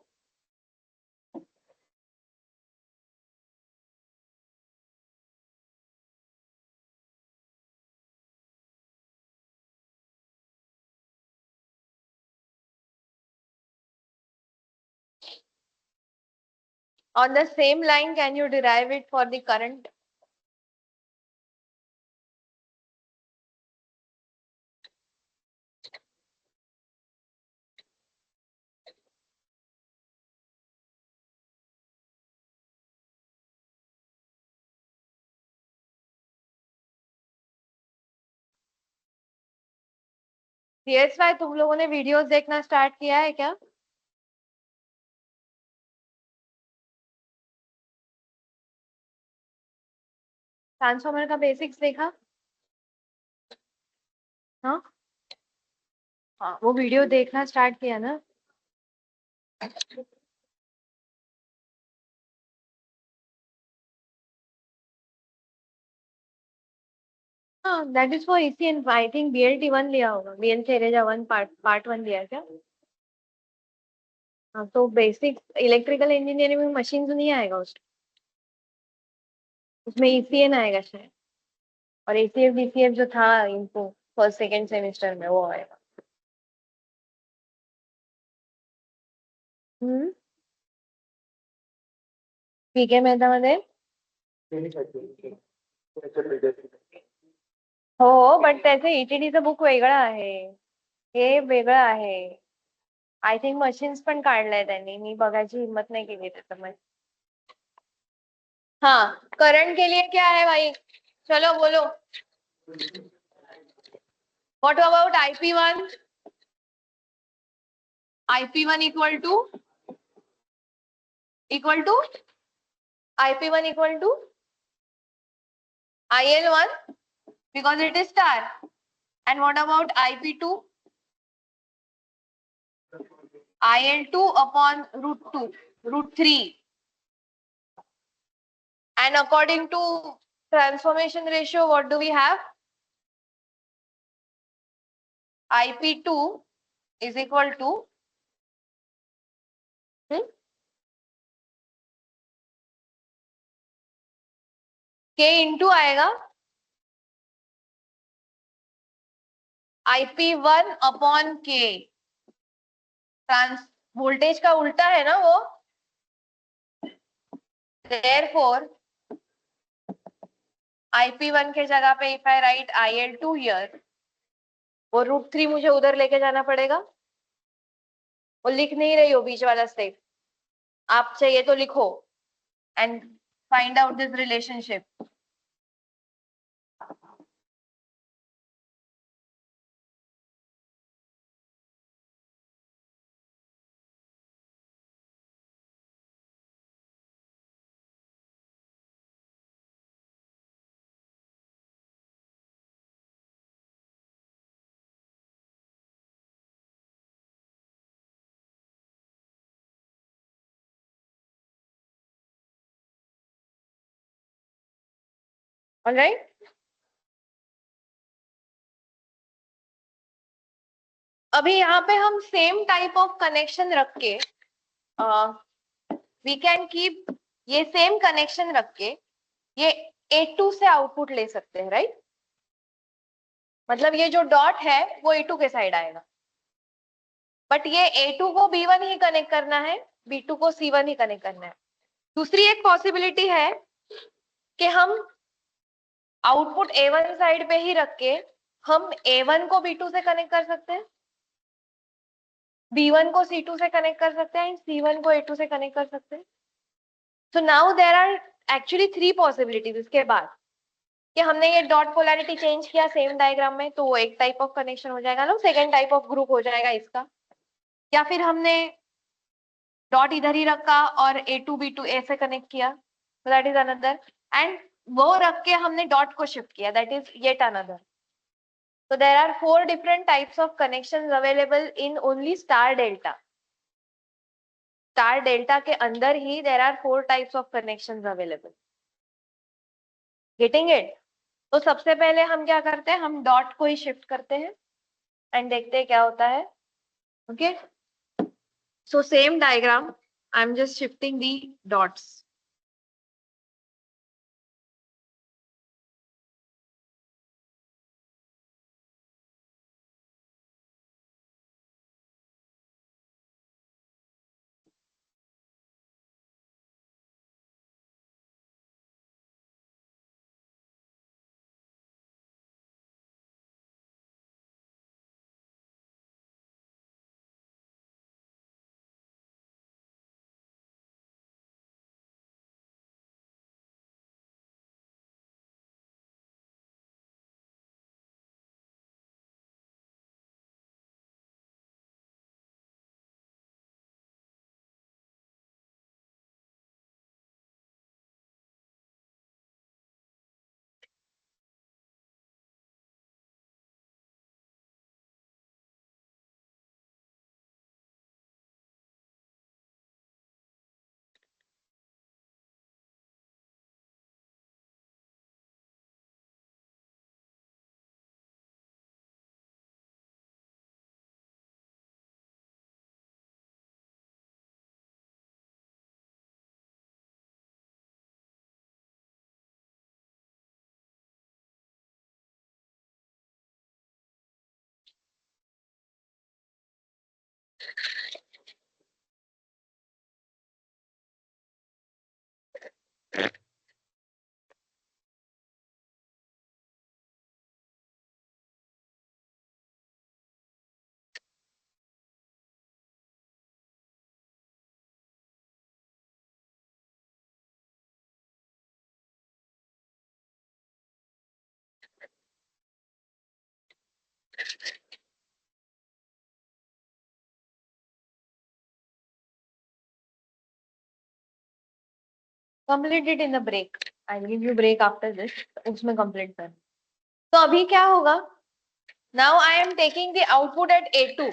on the same line. Can you derive it for the current? CSY तुम लोगों ने videos देखना start किया है क्या? ट्रांसफॉर्मर का basics देखा? हाँ हाँ, वो वीडियो देखना स्टार्ट किया ना? हाँ, that is for ECN. I think BLT1 लिया होगा, BL थेरेजा 1 पार्ट 1 लिया है क्या? हाँ, तो बेसिक इलेक्ट्रिकल इंजीनियरिंग में मशीन नहीं आएगा उसमें ECN आएगा शायद, और ACF DCF जो था इनको फर्स्ट सेकेंड सेमेस्टर में वो आएगा। ठीक है मेहता हो, बट त्याचे ETDचं बुक वेगळं आहे, हे वेगळं आहे. आय थिंक मशीन्स पण काढलंय त्यांनी, मी बघायची हिम्मत नाही केली त्याच्यामध्ये. हाँ, करंट के लिए क्या है भाई? चलो बोलो. What about IP1? IP1 equal to IP1 equal to IL1 because it is star. And what about IP2? IL2 upon √3. And according to transformation ratio, what do we have? IP2 is equal to K into आएगा IP1 upon K. Trans voltage का उल्टा है ना वो. Therefore, IP1 के जगह पे if I write IL2 here, वो √3 मुझे उधर लेके जाना पड़ेगा. वो लिख नहीं रही हो बीच वाला स्टेप. आप चाहिए तो लिखो and find out this relationship. All right? अभी यहाँ पे हम सेम टाइप ऑफ कनेक्शन रख के वी कैन कीप ये सेम कनेक्शन रख के ये A2 से आउटपुट ले सकते हैं, राइट? मतलब ये जो डॉट है वो A2 के साइड आएगा, बट ये A2 को B1 ही कनेक्ट करना है, B2 को C1 ही कनेक्ट करना है. दूसरी एक पॉसिबिलिटी है कि हम आउटपुट A1 साइड पे ही रख के हम A1 को B2 से कनेक्ट कर सकते हैं, B1 को C2 से कनेक्ट कर सकते हैं, C1 को A2 से कनेक्ट कर सकते हैं. So now there are actually 3 possibilities. इसके बाद कि हमने ये डॉट पोलैरिटी चेंज किया सेम डायग्राम में, तो वो एक टाइप ऑफ कनेक्शन हो जाएगा ना, सेकेंड टाइप ऑफ ग्रुप हो जाएगा इसका. या फिर हमने डॉट इधर ही रखा और A2 B2 A से कनेक्ट किया, so that is another. And वो रख के हमने डॉट को शिफ्ट किया, that is yet another. So there are 4 different types of connections available in only star delta. Star delta के अंदर ही there are 4 types of connections available. Getting it? तो सबसे पहले हम क्या करते हैं, हम डॉट को ही शिफ्ट करते हैं एंड देखते हैं क्या होता है. Okay, so same diagram, I am just shifting the dots. Complete it in the break, I will give you break after this, उसमें कंप्लीट कर. तो अभी क्या होगा, now I am taking the output at A2.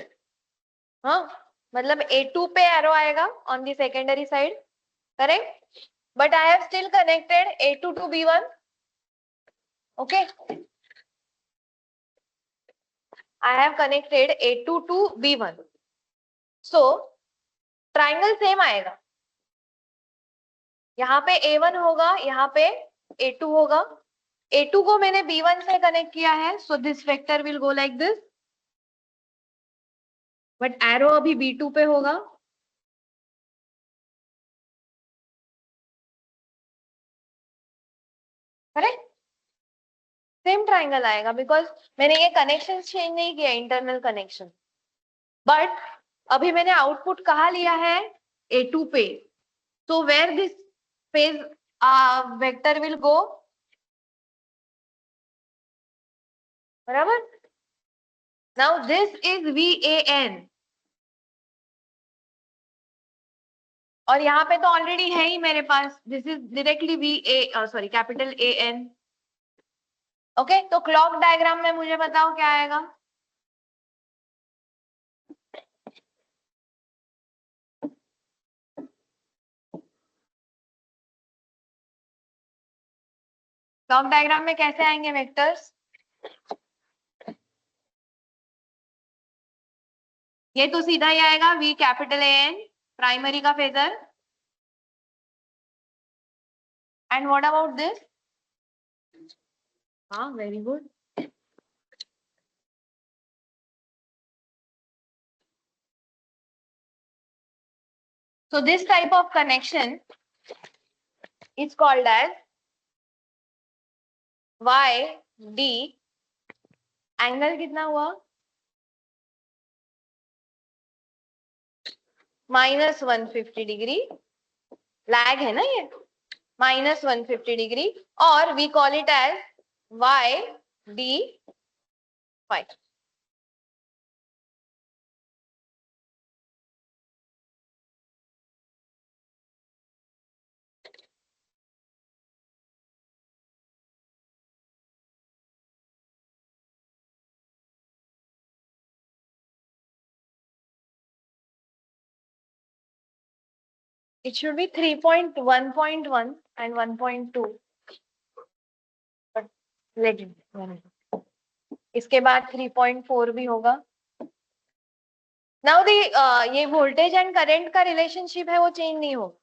हाँ, मतलब A2 पे arrow आएगा on the secondary side, correct, but I have still connected A2 to B1. Okay, I have connected A2 to B1. So triangle same आएगा, यहाँ पे A1 होगा, यहाँ पे A2 होगा. A2 को मैंने B1 से कनेक्ट किया है, so this vector will go like this, but arrow अभी B2 पे होगा. करेक्ट, सेम ट्राइंगल आएगा बिकॉज मैंने ये कनेक्शन चेंज नहीं किया, इंटरनल कनेक्शन. बट अभी मैंने आउटपुट कहाँ लिया है, A2 पे. So where this phase vector will go, बराबर. नाउ दिस इज VAN, और यहाँ पे तो ऑलरेडी है ही मेरे पास, this is directly VA, sorry capital AN. Okay, तो क्लॉक डायग्राम में मुझे बताओ क्या आएगा. क्लॉक डायग्राम में कैसे आएंगे वेक्टर्स, ये तो सीधा ही आएगा, V कैपिटल AN, प्राइमरी का phasor. And what about this, हाँ very good. So this type of connection is called as YD. Angle कितना हुआ, -150 डिग्री. लैग है ना ये, -150 डिग्री, और we call it as YD5. It should be 3.1.1 and 1.2. But let it be. इसके बाद 3.4 भी होगा. नाउ दी ये वोल्टेज एंड करंट का रिलेशनशिप है वो चेंज नहीं होगा,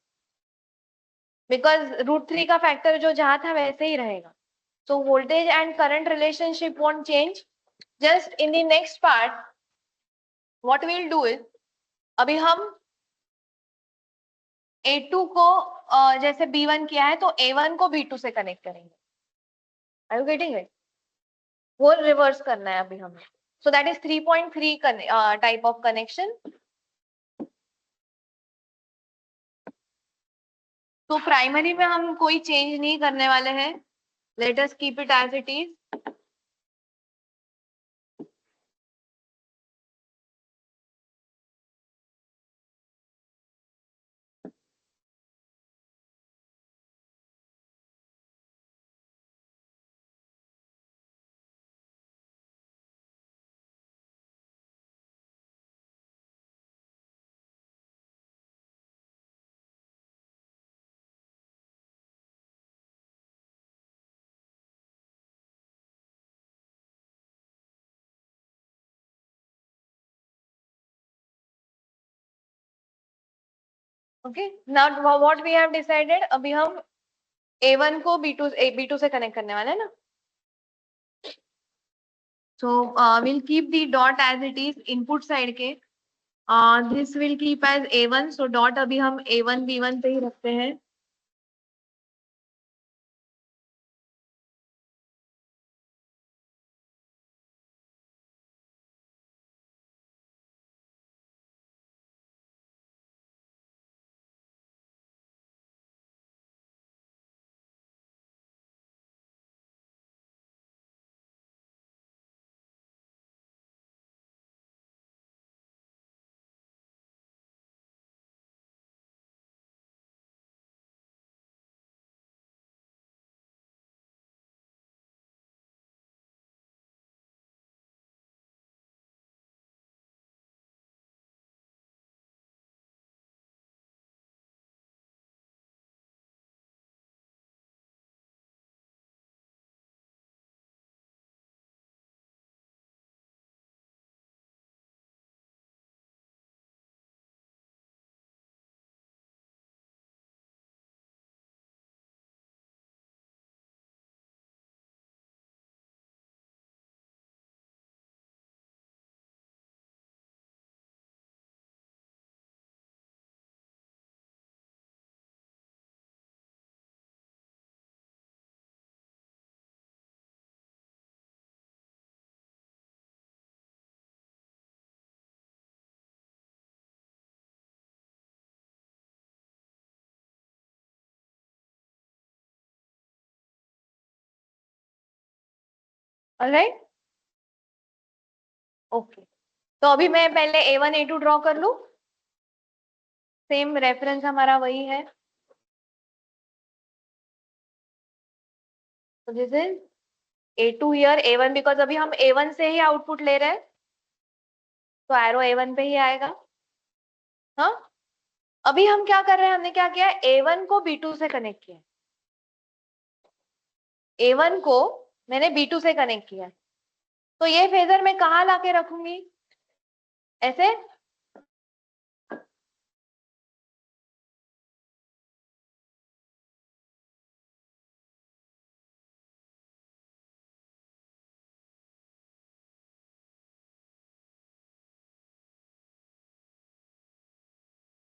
बिकॉज √3 का फैक्टर जो जहां था वैसे ही रहेगा. So voltage and current relationship won't change. Just in the next part what we will do is, अभी हम A2 को जैसे B1 किया है, तो A1 को B2 से कनेक्ट करेंगे. आर यू गेटिंग इट, वो रिवर्स करना है अभी हमें. So that is 3.3 type of connection. तो प्राइमरी में हम कोई चेंज नहीं करने वाले हैं, let us keep it as it is. Okay, now what we have decided, अभी हम A1 को B2 से कनेक्ट करने वाले हैं ना. So will keep the dot as it is input side के. This will keep as A1. So dot अभी हम A1 B1 पे ही रखते हैं. All right, okay. तो अभी मैं पहले A1 A2 ड्रॉ कर लूं, सेम रेफरेंस हमारा वही है। तो this is A2 here, A1 because अभी हम A1 से ही आउटपुट ले रहे हैं, तो एरो A1 पे ही आएगा। हाँ, अभी हम क्या कर रहे हैं, हमने क्या किया, A1 को B2 से कनेक्ट किया, A1 को मैंने B2 से कनेक्ट किया। तो ये फेजर मैं कहाँ लाके रखूंगी, ऐसे,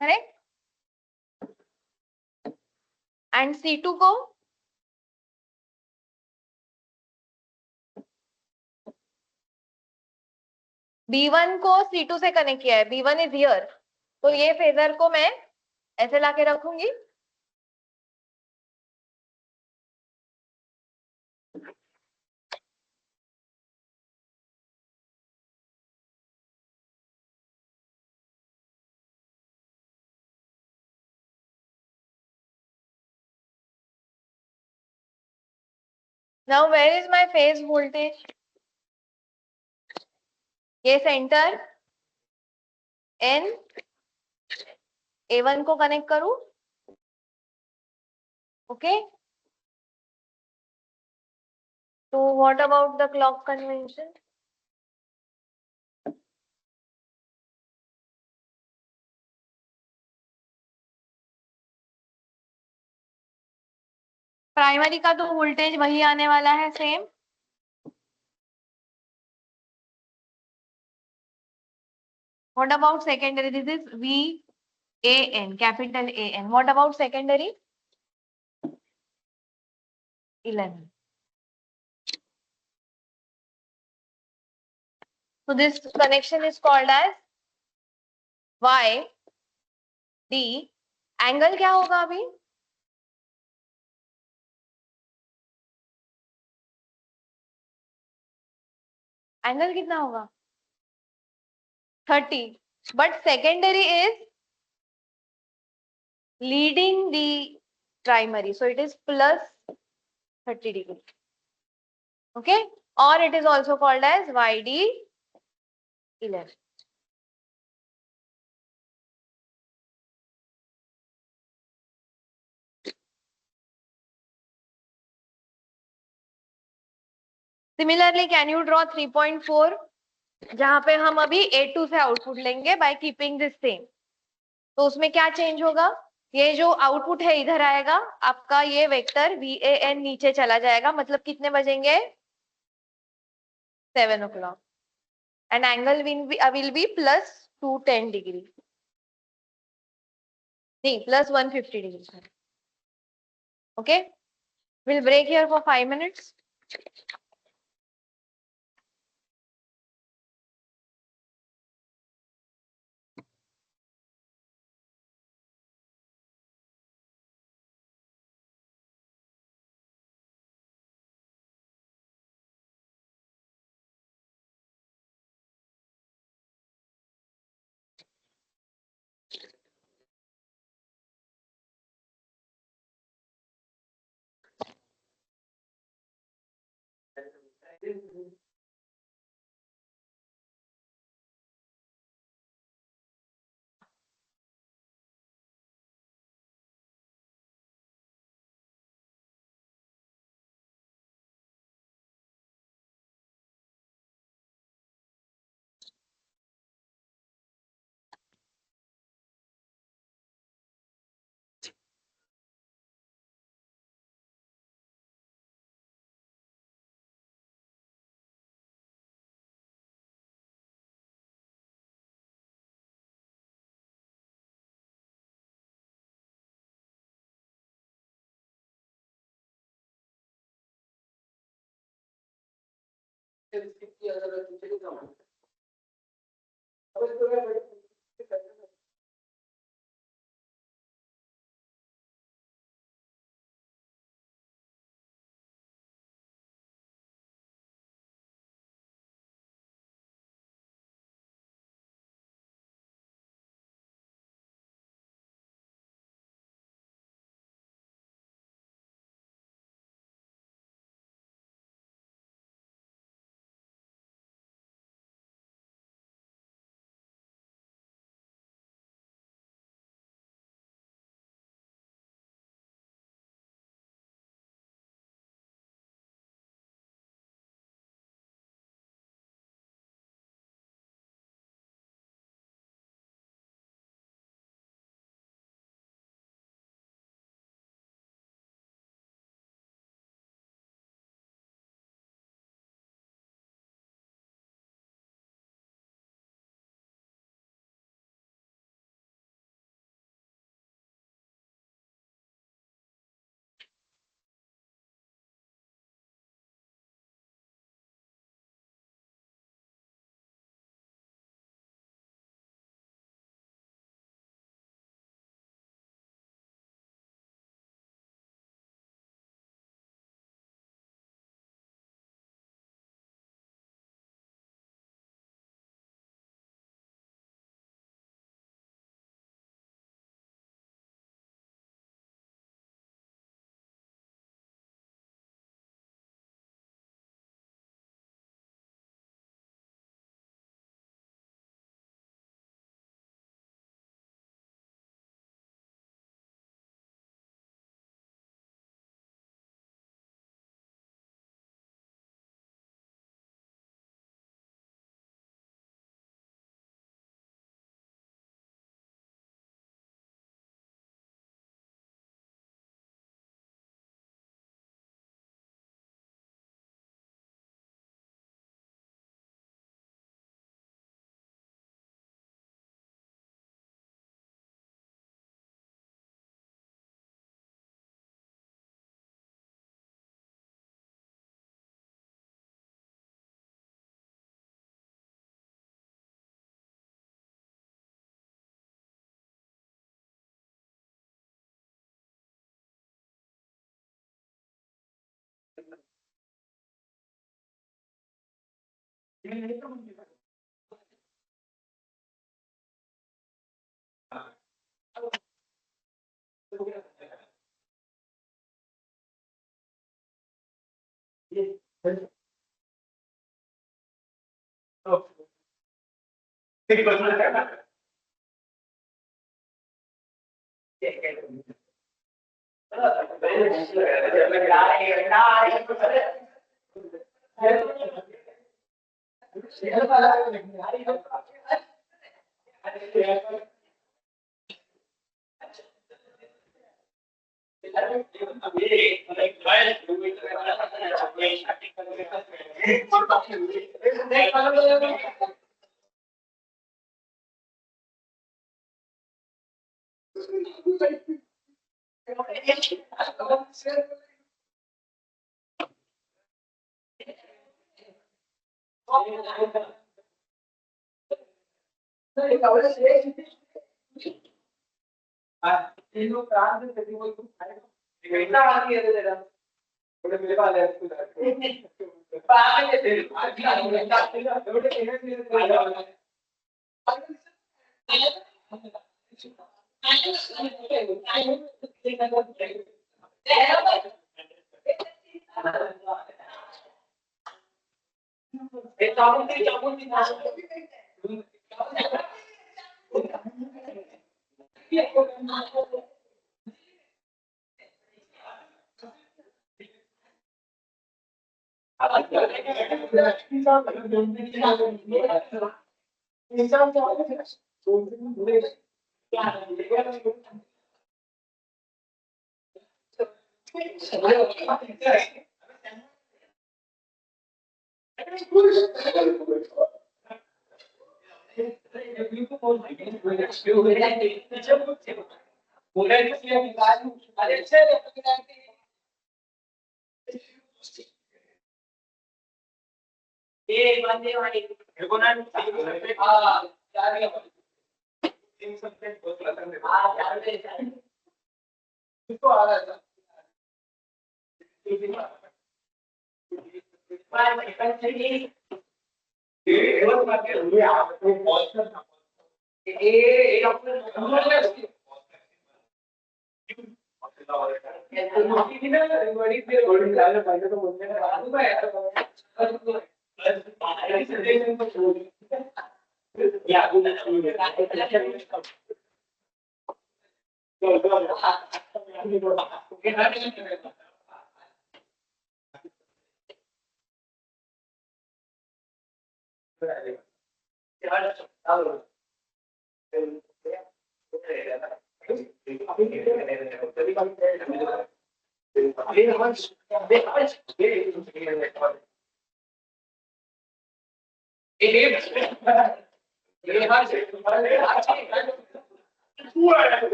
करेक्ट। एंड C2 को B1 को C2 से कनेक्ट किया है, B1 इज हियर, तो ये फेजर को मैं ऐसे लाके रखूंगी। Now where is my phase voltage, ये सेंटर N A1 को कनेक्ट करूं, ओके। तो what about the clock convention, primary का तो वोल्टेज वही आने वाला है, same. What about secondary, this is VAN, capital AN। What about secondary, 11। So this connection is called as YD। Angle क्या होगा अभी, एंगल कितना होगा, 30, but secondary is leading the primary, so it is +30 degree, okay, or it is also called as YD11। Similarly can you draw 3.4, जहां पे हम अभी A2 से आउटपुट लेंगे बाय कीपिंग दिस सेम। तो उसमें क्या चेंज होगा, ये जो आउटपुट है इधर आएगा, आपका ये वेक्टर VAN नीचे चला जाएगा, मतलब कितने बजेंगे, 7 o'clock, and angle will be +210 degree, नहीं +150 degree, okay. Will break here for 5 minutes।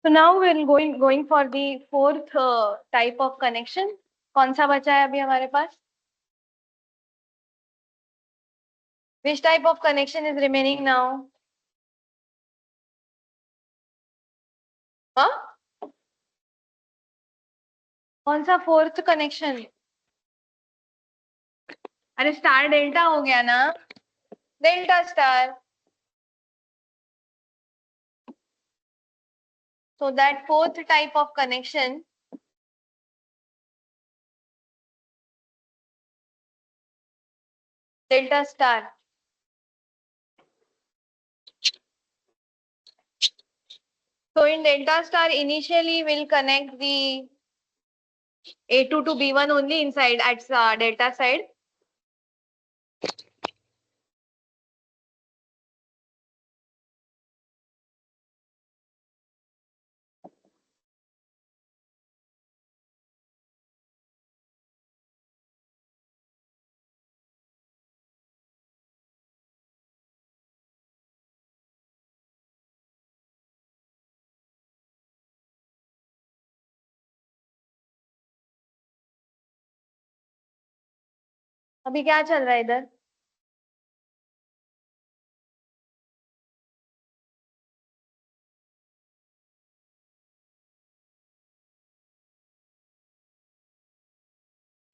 So now we're going for the fourth type of connection. कौन सा बचा है अभी हमारे पास? Which type of connection is remaining now? हाँ? कौन सा फोर्थ कनेक्शन? अरे स्टार डेल्टा हो गया ना, delta star. So that fourth type of connection delta star. So in delta star initially we'll connect the A2 to B1 only inside at delta side. अभी क्या चल रहा है इधर?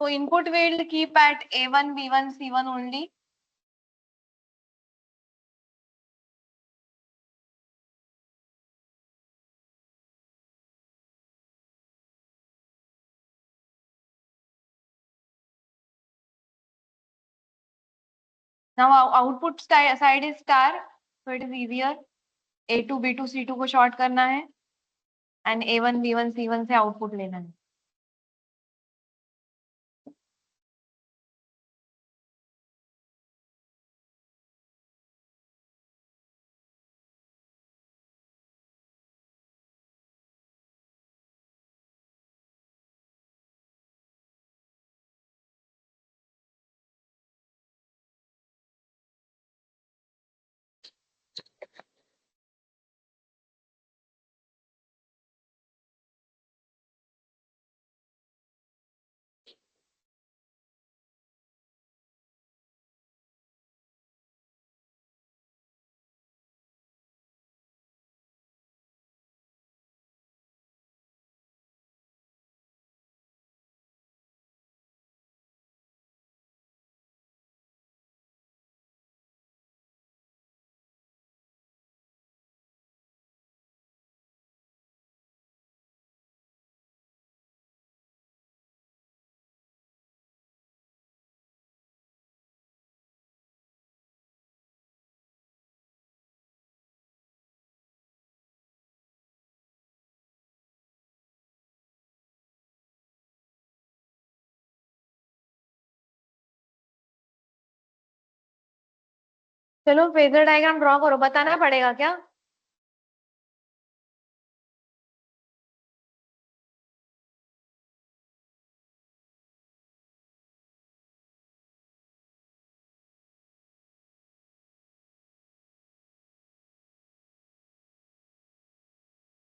So input will keep at A1, B1, C1 only. Now our output side is star, so it is easier. A2, B2, C2 को short करना है and A1, B1, C1 से output लेना है. चलो फेजर डायग्राम ड्रॉ करो, बताना पड़ेगा क्या?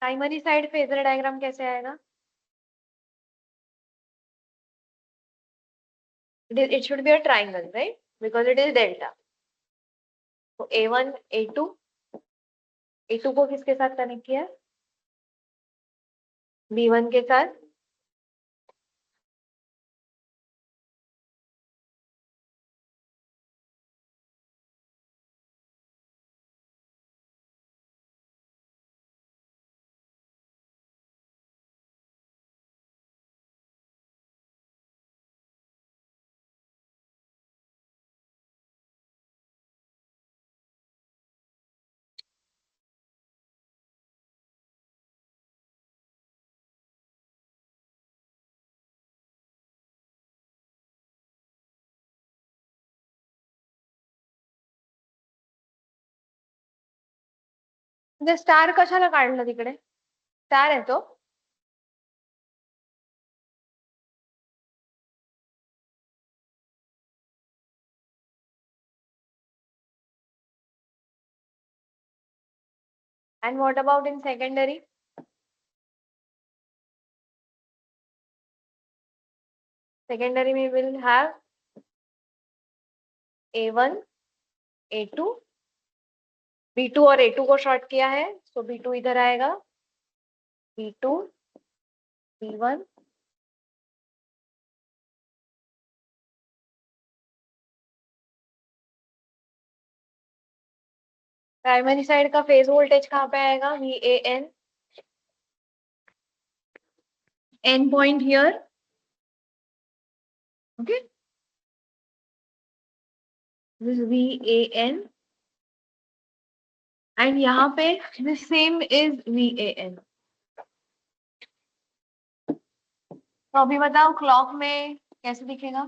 प्राइमरी साइड फेजर डायग्राम कैसे आएगा? it should be a triangle, right? Because it is delta. तो A1 A2 को किसके साथ कनेक्ट किया? B1 के साथ. म्हणजे स्टार कशाला काढलं तिकडे? स्टार आहे तो. And what about in secondary? Secondary we will have A1 A2. B2 और A2 को शॉर्ट किया है, so B2 इधर आएगा. B2 B1. प्राइमरी साइड का फेज वोल्टेज कहाँ पे आएगा? VAN. N point here. Okay. This is VAN. And यहाँ पे the same is VAN. तो अभी बताओ क्लॉक में कैसे दिखेगा?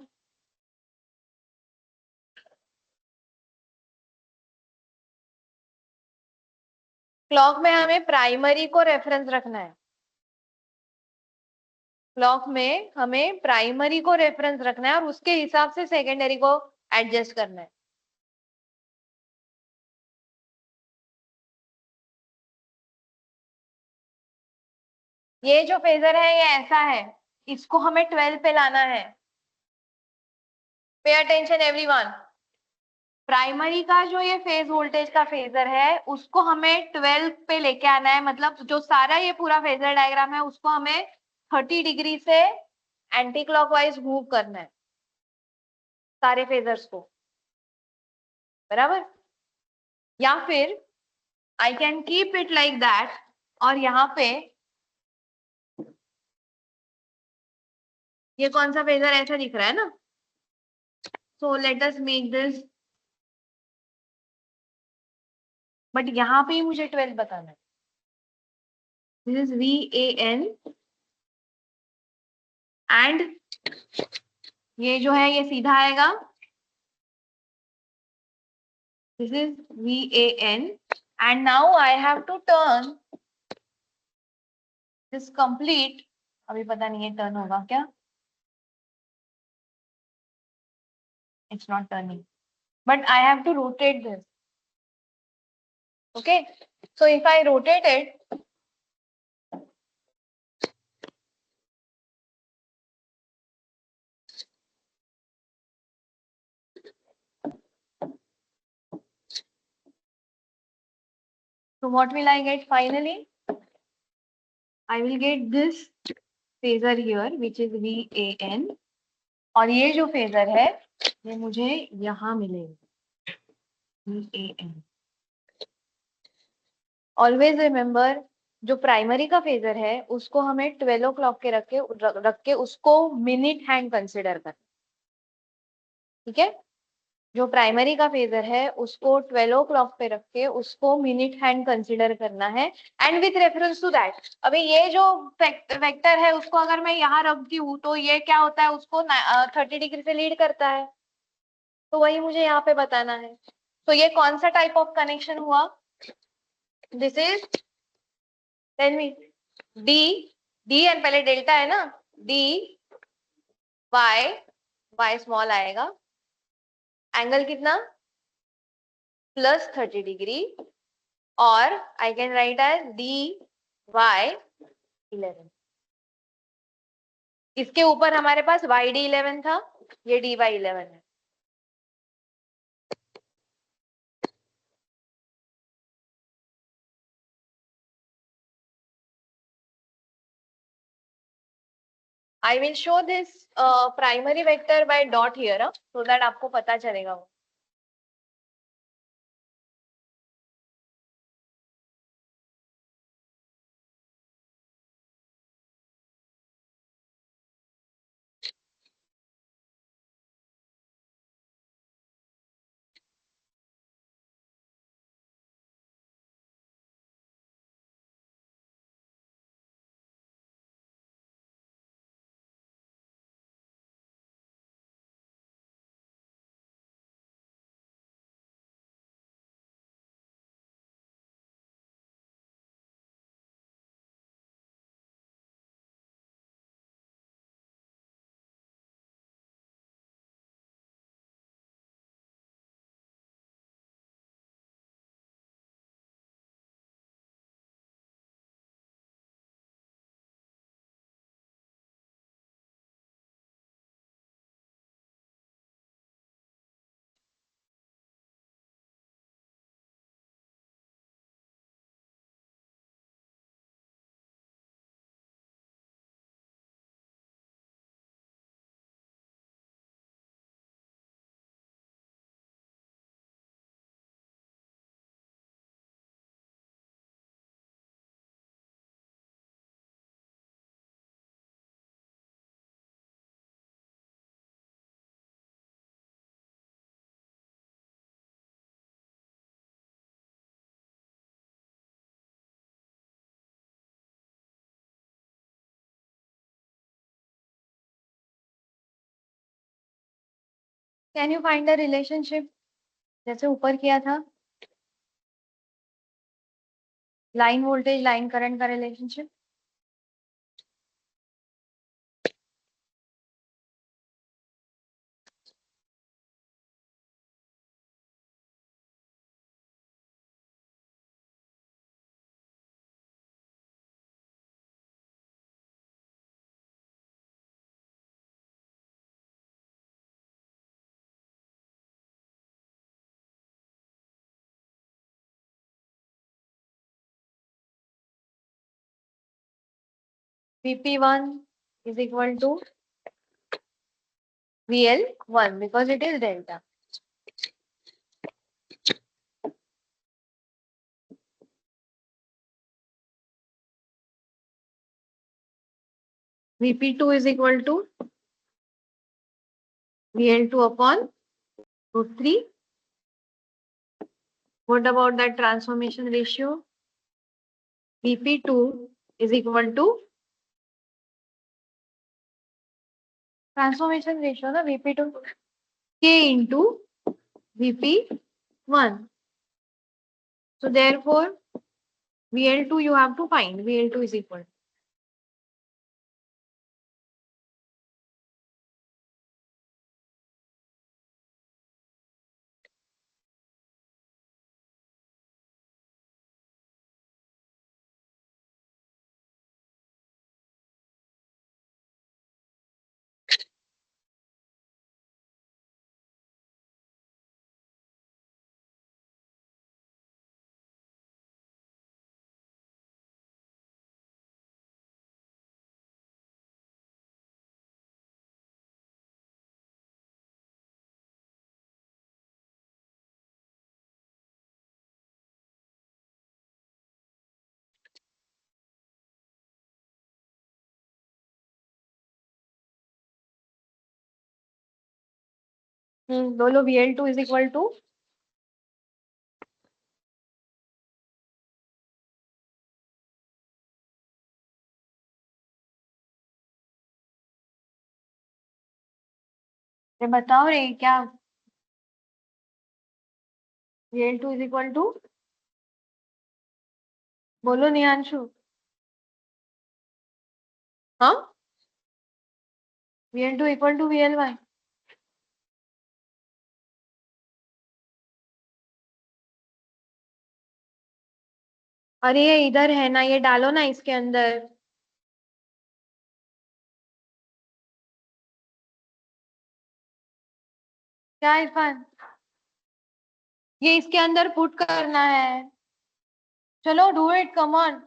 क्लॉक में हमें प्राइमरी को रेफरेंस रखना है. क्लॉक में हमें प्राइमरी को रेफरेंस रखना है और उसके हिसाब से सेकेंडरी को एडजस्ट करना है. ये जो फेजर है ये ऐसा है, इसको हमें 12 पे लाना है. Pay attention everyone. प्राइमरी का जो ये फेज वोल्टेज का फेजर है उसको हमें 12 पे लेके आना है. मतलब जो सारा ये पूरा फेजर डायग्राम है उसको हमें 30 डिग्री से एंटी क्लॉकवाइज मूव करना है, सारे फेजर्स को. बराबर? या फिर I can keep it like that और यहाँ पे ये कौन सा फेजर ऐसा दिख रहा है ना. So let us make this. But यहाँ पे ही मुझे 12 बताना है. दिस इज VAN एंड ये जो है ये सीधा आएगा. This is VAN and now I have to turn this complete. अभी पता नहीं है टर्न होगा क्या. It's not turning but I have to rotate this. Okay, so if I rotate it, so what will I get finally? I will get this phasor here which is VAN और ये जो phasor है ये मुझे यहाँ मिलेगा VAN. Always remember जो primary का फेजर है उसको हमें 12 o'clock के रख के उसको मिनट हैंड कंसिडर करना. ठीक है, जो प्राइमरी का फेजर है उसको 12 o'clock पे रख के उसको मिनट हैंड कंसिडर करना है. And with reference to that अभी ये जो वेक्टर है उसको अगर मैं यहाँ रखती हूँ तो ये क्या होता है, उसको 30 डिग्री से लीड करता है. तो वही मुझे यहाँ पे बताना है. तो ये कौन सा टाइप ऑफ कनेक्शन हुआ? This is, tell me, D and पहले डेल्टा है ना, डी वाई स्मॉल आएगा. एंगल कितना? +30 डिग्री. और I can write as DY11. इसके ऊपर हमारे पास YD11 था. ये dy11 है। I will show this primary vector by dot here, so that आपको पता चलेगा वो। Can you find the relationship जैसे ऊपर किया था, लाइन वोल्टेज लाइन करंट का relationship? Vp1 is equal to VL1 because it is delta. Vp2 is equal to VL2 upon root 3. What about that transformation ratio? Vp2 is equal to transformation ratio, na Vp2 K into Vp1. So therefore, VL2 you have to find. VL2 is equal. बोलो VL2 is equal to ये बताओ रे क्या? VL2 is equal to बोलो नियांशु। हाँ, VL2 equal to VL1. अरे ये इधर है ना, ये डालो ना इसके अंदर। क्या इरफान? ये इसके अंदर पुट करना है। चलो do it, come on.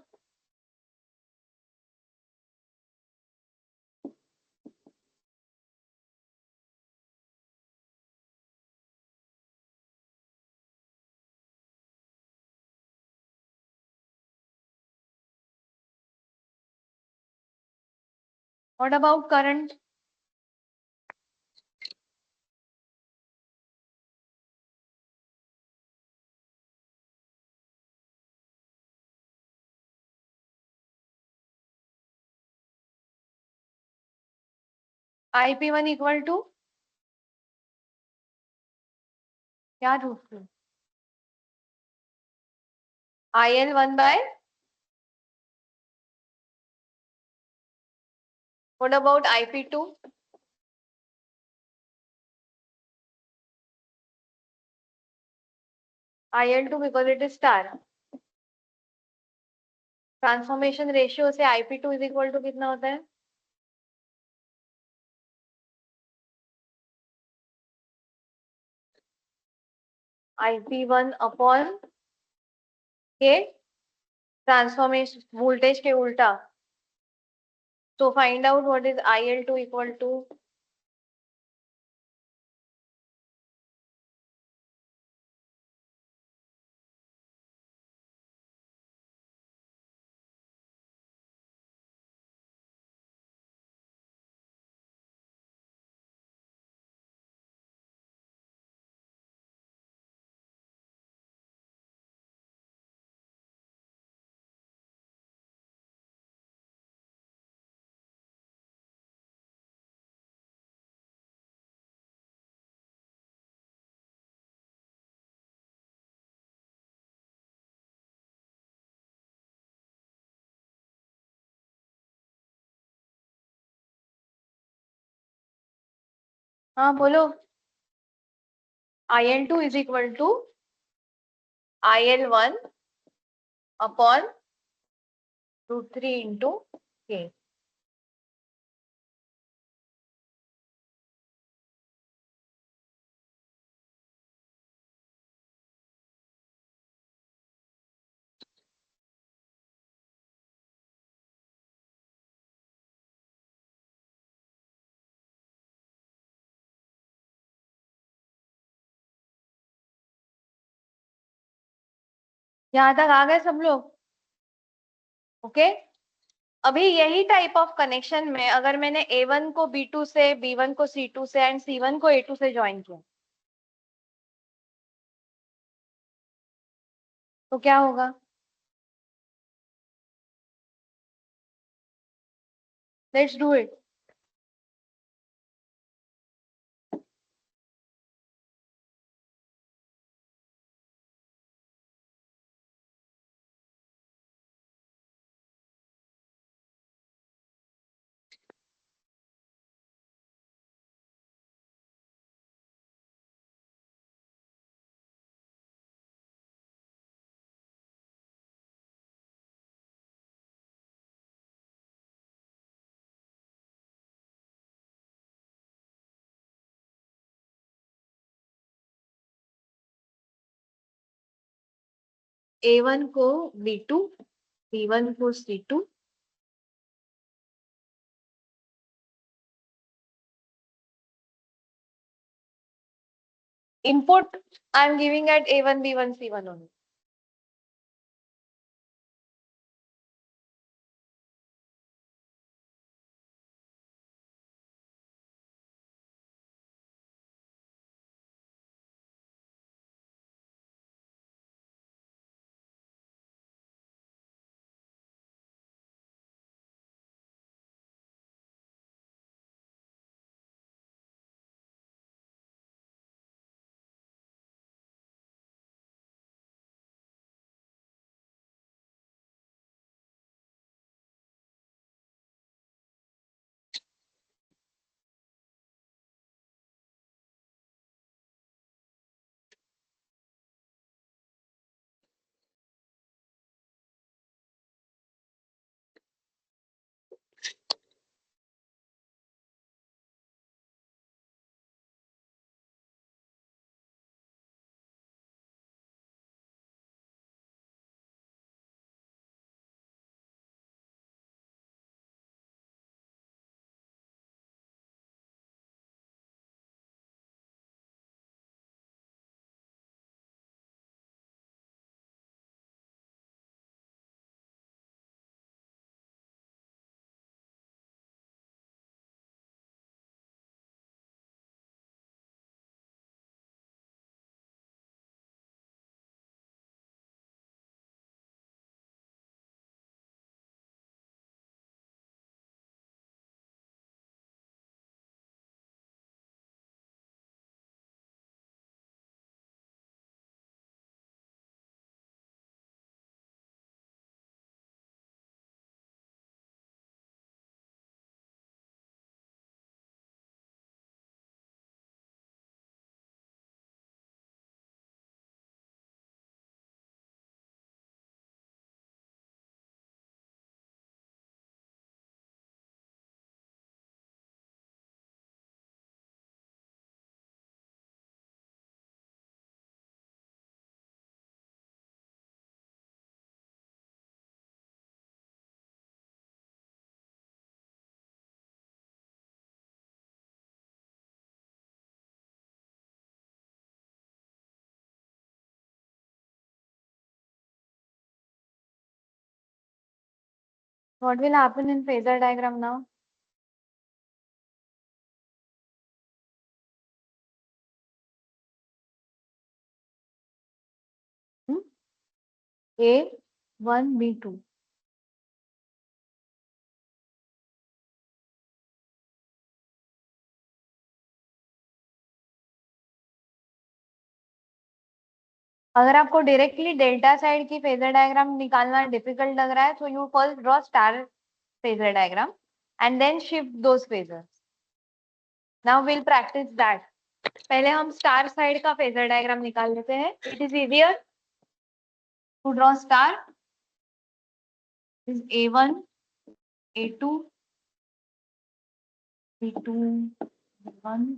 What about current? IP1 equal to क्या ढूंढ? IL1 by what about IP2? IL2 because it is star. Transformation ratio से IP2 इज इक्वल टू कितना होता है? IP1 अपॉन के ट्रांसफॉर्मेशन वोल्टेज के उल्टा। तो find out what is IL2 equal to. हाँ बोलो। IL2 is equal to IL1 upon √3 into K. यहाँ तक आ गए सब लोग? ओके। अभी यही टाइप ऑफ कनेक्शन में अगर मैंने A1 को B2 से, B1 को C2 से एंड C1 को A2 से ज्वाइन किया तो क्या होगा? Let's do it. A1 को B2, B1 को C2। Input I am giving at A1, B1, C1 only. What will happen in phasor diagram now? A1 B2. अगर आपको डायरेक्टली डेल्टा साइड की फेजर डायग्राम निकालना डिफिकल्ट लग रहा है तो you first draw star phasor diagram and then shift those phasors. Now will practice that. पहले हम स्टार साइड का फेजर डायग्राम निकाल लेते हैं. It is easier to draw star. Is A1 A2 B2 B1.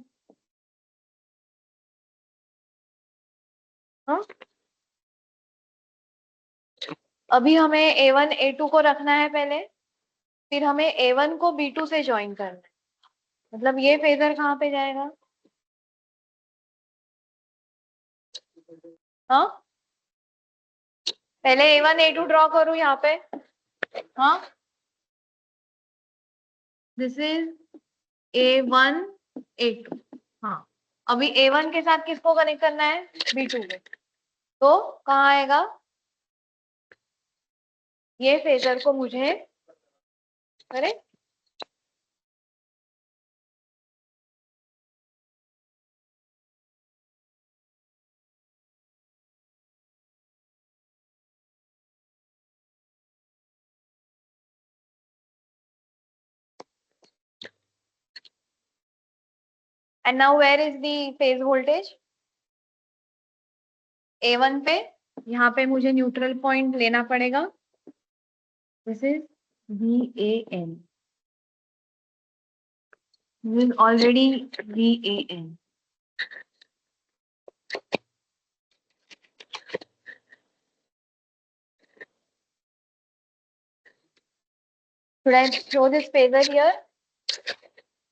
हाँ, अभी हमें A1 A2 को रखना है पहले, फिर हमें A1 को B2 से ज्वाइन करना है. मतलब ये फेजर कहाँ पे जाएगा? हाँ, पहले A1 A2 ड्रॉ करूं यहाँ पे. हाँ, दिस इज A1 A2. हाँ, अभी A1 के साथ किसको कनेक्ट करना है? B2 में. तो कहाँ आएगा? ये फेजर को मुझे, अरे and now where is the phase voltage? A1 पे. यहाँ पे मुझे न्यूट्रल पॉइंट लेना पड़ेगा. This is VAN. This is already VAN. Should I show this phasor here?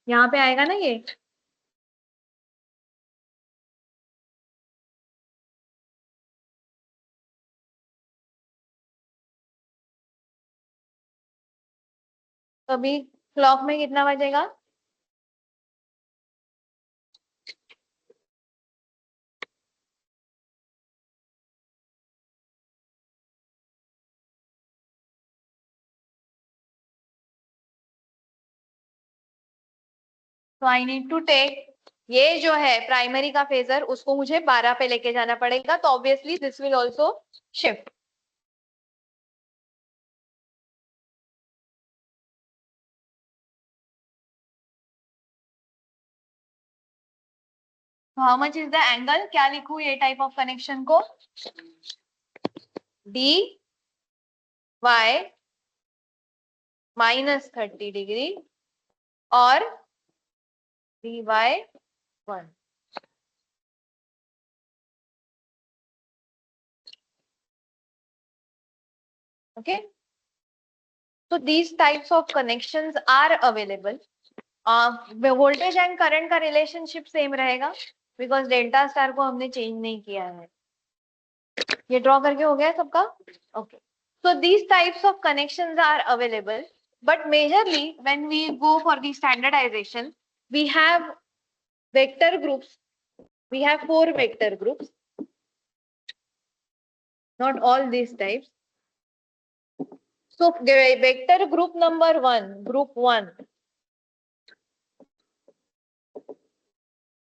यहाँ पे आएगा ना ये. तो अभी क्लॉक में कितना बजेगा? तो आई नीड टू टेक, ये जो है प्राइमरी का फेजर, उसको मुझे 12 पे लेके जाना पड़ेगा. तो obviously this will also shift. How much is the angle? क्या लिखूं ये टाइप ऑफ कनेक्शन को? DY -30 डिग्री और DY1. Okay, so these types of connections are available. Voltage and current का रिलेशनशिप सेम रहेगा बिकॉज डेल्टा स्टार को हमने change नहीं किया है. ये ड्रॉ करके हो गया है सबका? Okay. So these types of connections are available, but majorly when we go for the standardization, we have vector groups. We have 4 vector groups, not all these types. So vector group number 1, group 1,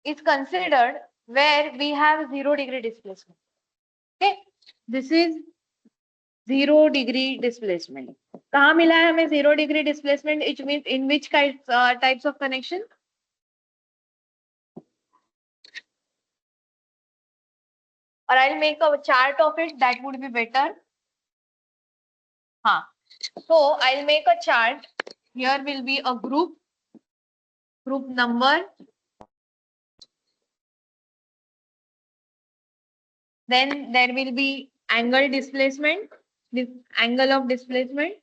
is considered where we have 0 degree displacement. Okay, this is 0 degree displacement. कहाँ मिला है हमें 0 degree displacement? In which types of connection? Or I'll make a chart of it, that would be better. हाँ, so I'll make a chart. Here will be a group number, then there will be angle displacement, this angle of displacement,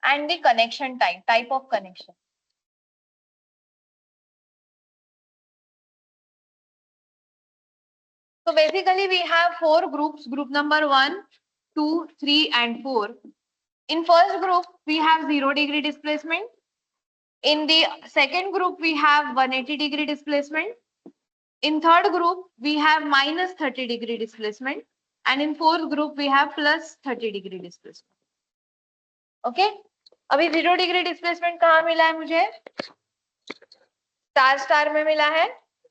and the connection type of connection. basically we have 4 groups, group number 1, 2, 3 and 4. In first group we have 0-degree displacement. In the second group we have 180-degree displacement. In third group we have minus 30-degree displacement, and in fourth group we have plus 30-degree displacement. Okay अभी 0-डिग्री displacement कहाँ मिला है मुझे? Star star में मिला है,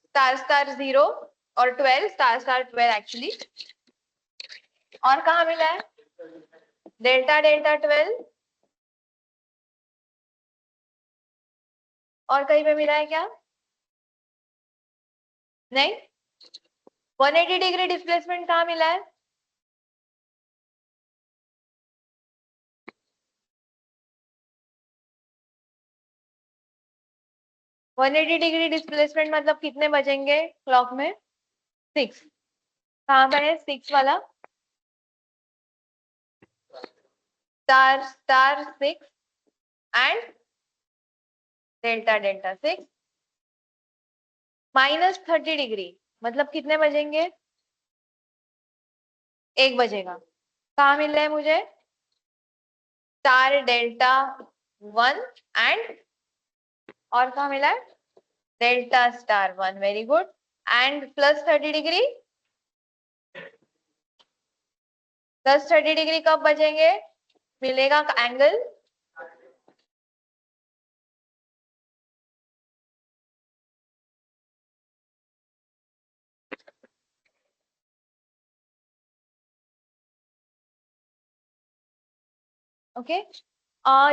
star star 0 और 12, star star 12 actually. और कहाँ मिला है? Delta delta 12. और कहीं पे मिला है क्या? नहीं. 180-डिग्री डिस्प्लेसमेंट कहाँ मिला है? वन 180-डिग्री डिस्प्लेसमेंट मतलब कितने बजेंगे क्लॉक में? 6. कहाँ पे है 6 वाला? Star star 6 and delta delta 6. Minus 30-डिग्री मतलब कितने बजेंगे? 1 बजेगा. कहाँ मिल रहा है मुझे? स्टार डेल्टा 1 एंड और कहाँ मिला है? Delta star 1. Very good. And plus 30-डिग्री. प्लस 30-डिग्री कब बजेंगे? मिलेगा एंगल ओके.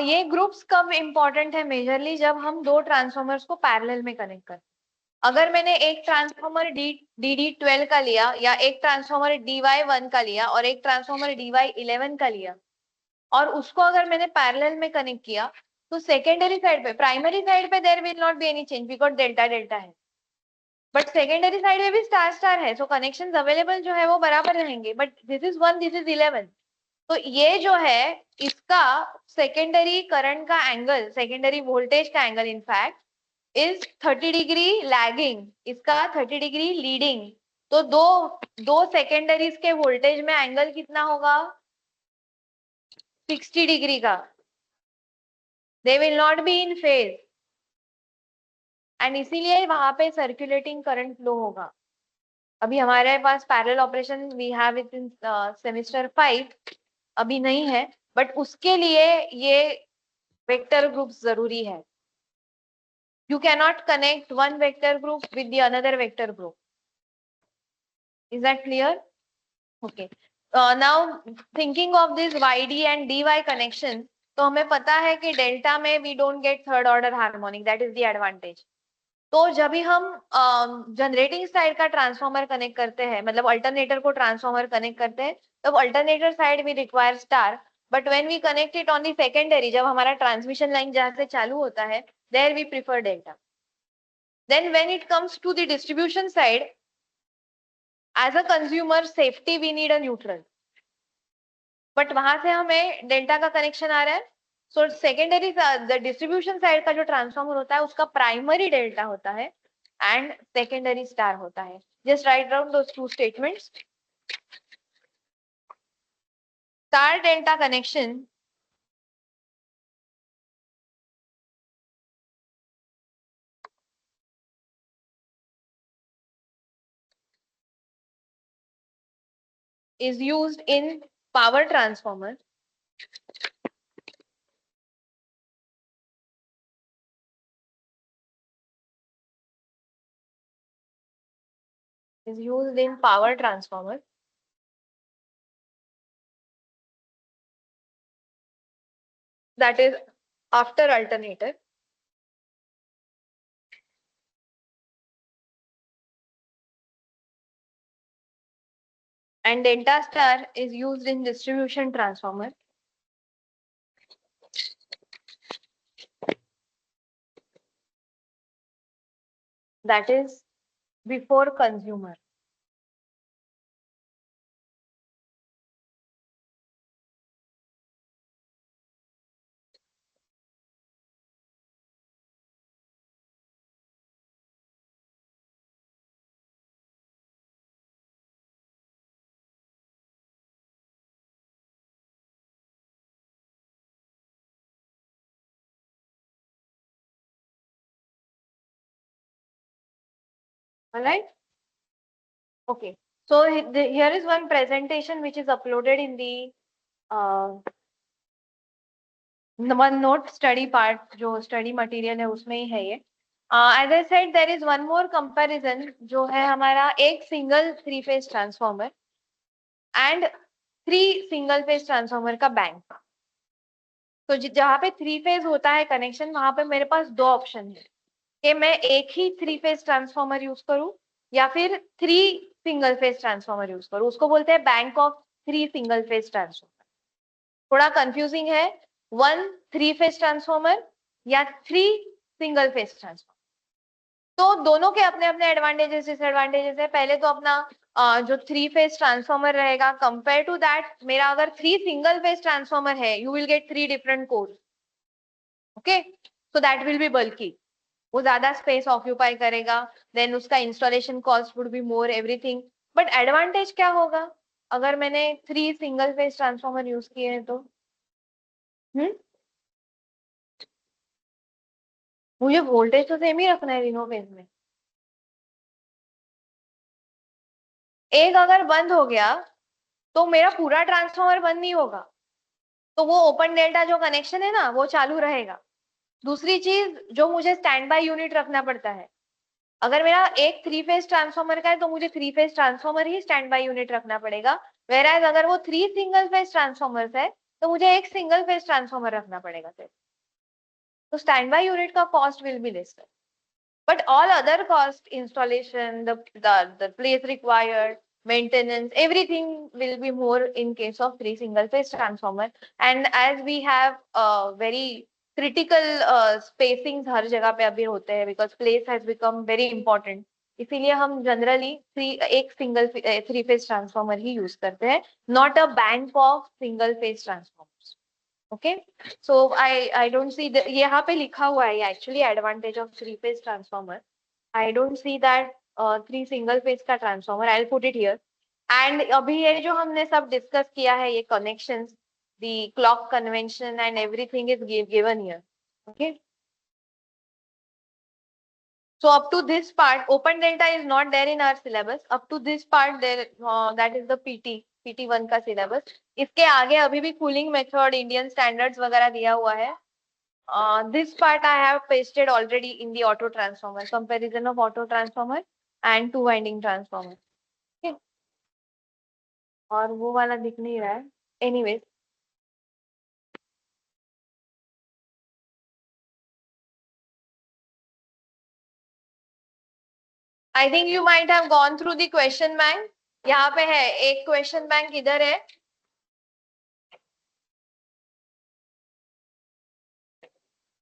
ये ग्रुप्स कब इंपॉर्टेंट है मेजरली? जब हम दो ट्रांसफॉर्मर्स को पैरेलल में कनेक्ट करते हैं. अगर मैंने एक ट्रांसफॉर्मर DD12 का लिया या एक ट्रांसफॉर्मर DY1 का लिया और एक ट्रांसफॉर्मर DY11 का लिया और उसको अगर मैंने पैरेलल में कनेक्ट किया तो सेकेंडरी साइड पे, प्राइमरी साइड पे there will not be any change because delta delta है, बट सेकेंडरी साइड में भी स्टार स्टार है, सो कनेक्शंस अवेलेबल जो है वो बराबर रहेंगे. But this is 1, this is 11. तो ये जो है इसका सेकेंडरी करंट का एंगल, सेकेंडरी वोल्टेज का एंगल इनफैक्ट इज 30-डिग्री लैगिंग, इसका 30-डिग्री लीडिंग. तो दो दो सेकेंडरीज के वोल्टेज में एंगल कितना होगा? 60-डिग्री का. They will not be in phase and इसीलिए वहां पे सर्कुलेटिंग करंट फ्लो होगा. अभी हमारे पास parallel operation we have it in semester 5, अभी नहीं है, बट उसके लिए ये वेक्टर ग्रुप जरूरी है. You cannot connect one vector group with the another vector group. Is that clear? Okay. Now thinking of this YD and DY connection, तो हमें पता है कि डेल्टा में we don't get third order harmonic. That is the advantage. तो जब भी हम जनरेटिंग साइड का ट्रांसफॉर्मर कनेक्ट करते हैं, मतलब अल्टरनेटर को ट्रांसफॉर्मर कनेक्ट करते हैं, तब alternator side we require star, but when we connect it on the secondary, जब हमारा ट्रांसमिशन लाइन जहां से चालू होता है, there we prefer delta. Then when it comes to the distribution side, as a consumer safety we need a neutral, but वहां से हमें डेल्टा का कनेक्शन आ रहा है. सो सेकेंडरी डिस्ट्रीब्यूशन साइड का जो ट्रांसफॉर्मर होता है उसका प्राइमरी डेल्टा होता है एंड सेकेंडरी स्टार होता है. Just write down those two statements. Star delta connection is used in power transformer that is after alternator, and delta star is used in distribution transformer that is before consumer. Alright? Okay. So here is one presentation which is uploaded in the OneNote study part, जो study material है उसमें ही है ये. As I said, there is one more comparison जो है हमारा एक single three phase transformer and 3 single phase transformer का बैंक. तो जहाँ पे 3 फेज होता है कनेक्शन, वहां पे मेरे पास 2 ऑप्शन है कि मैं एक ही 3 फेज ट्रांसफॉर्मर यूज करूं या फिर 3 सिंगल फेज ट्रांसफॉर्मर यूज करूं. उसको बोलते हैं bank of 3 single phase transformer. थोड़ा कंफ्यूजिंग है. 1 3 फेज ट्रांसफॉर्मर या 3 सिंगल फेज ट्रांसफॉर्मर. तो दोनों के अपने अपने एडवांटेजेस डिसएडवांटेजेस है. पहले तो अपना जो 3 फेज ट्रांसफॉर्मर रहेगा, कंपेयर टू दैट मेरा अगर 3 सिंगल फेज ट्रांसफॉर्मर है, you will get 3 different cores. Okay, so that will be bulky. वो ज्यादा स्पेस ऑक्यूपाई करेगा, देन उसका installation cost would be more, everything. But advantage क्या होगा अगर मैंने 3 सिंगल फेज ट्रांसफॉर्मर यूज किए हैं तो? मुझे वोल्टेज तो सेम ही रखना है तीनों फेज में. एक अगर बंद हो गया तो मेरा पूरा ट्रांसफॉर्मर बंद नहीं होगा, तो वो ओपन डेल्टा जो कनेक्शन है ना वो चालू रहेगा. दूसरी चीज, जो मुझे स्टैंड बाय यूनिट रखना पड़ता है, अगर मेरा एक 3 फेज ट्रांसफॉर्मर का है तो मुझे 3 phase transformer he stand by unit रखना पड़ेगा. वेराज अगर वो 3 सिंगल फेज ट्रांसफॉर्मर्स है तो मुझे एक सिंगल फेज ट्रांसफॉर्मर रखना पड़ेगा सिर्फ. तो स्टैंड बाय यूनिट का cost will be less. But all other cost, installation, the place required, maintenance, everything will be more in case of 3 single phase transformer. And as we have very critical spacings हर जगह पे अभी होते हैं, because place has become very important. इसीलिए हम generally एक single 3 phase transformer ही use करते हैं, not a bank of single phase transformers. Okay, so I don't see यहाँ पे लिखा हुआ है actually advantage of 3 phase transformer. I don't see that 3 single phase का transformer. I will put it here. And अभी ये जो हमने सब डिस्कस किया है, ये connections, the clock convention and everything is given here. Okay, so up to this part, open delta is not there in our syllabus. Up to this part there, that is the PT1 का syllabus. इसके आगे अभी भी cooling method, Indian standards वगैरह दिया हुआ है. This part I have pasted already in the auto transformer, comparison of auto transformer and two winding transformer. Okay. और वो वाला दिख नहीं रहा है. Anyways, I think you might have gone through the question bank. यहाँ पे है एक question bank, इधर है.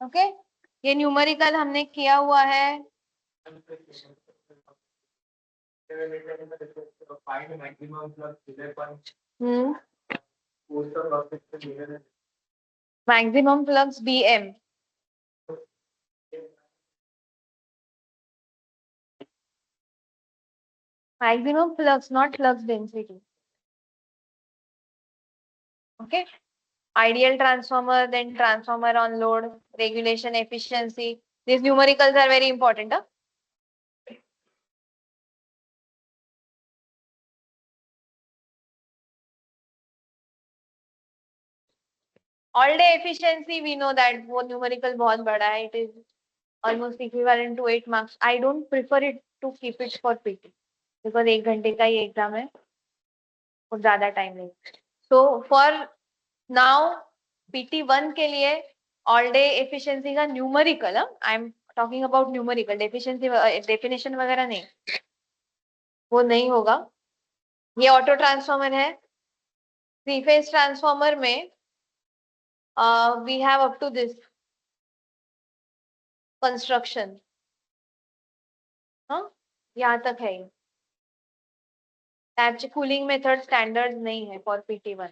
ओके, ये न्यूमेरिकल हमने किया हुआ है. Maximum flux BM. Maximum flux, not flux density. Okay. Ideal transformer, then transformer on load, regulation, efficiency. These numericals are very important. Huh? All day efficiency, we know that वो numerical बहुत बड़ा है. It is almost equivalent to 8 marks. I don't prefer it to keep it for PT because 1 घंटे का ही exam है और ज्यादा time नहीं. So for now PT1 के लिए all day efficiency का numerical, I'm talking about numerical, definition वगैरह नहीं, वो नहीं होगा. ये ऑटो ट्रांसफॉर्मर है. 3 फेज ट्रांसफॉर्मर में we have up to this construction. हाँ, यहाँ तक है. टैप कूलिंग मेथड स्टैंडर्ड नहीं है फॉर PT1.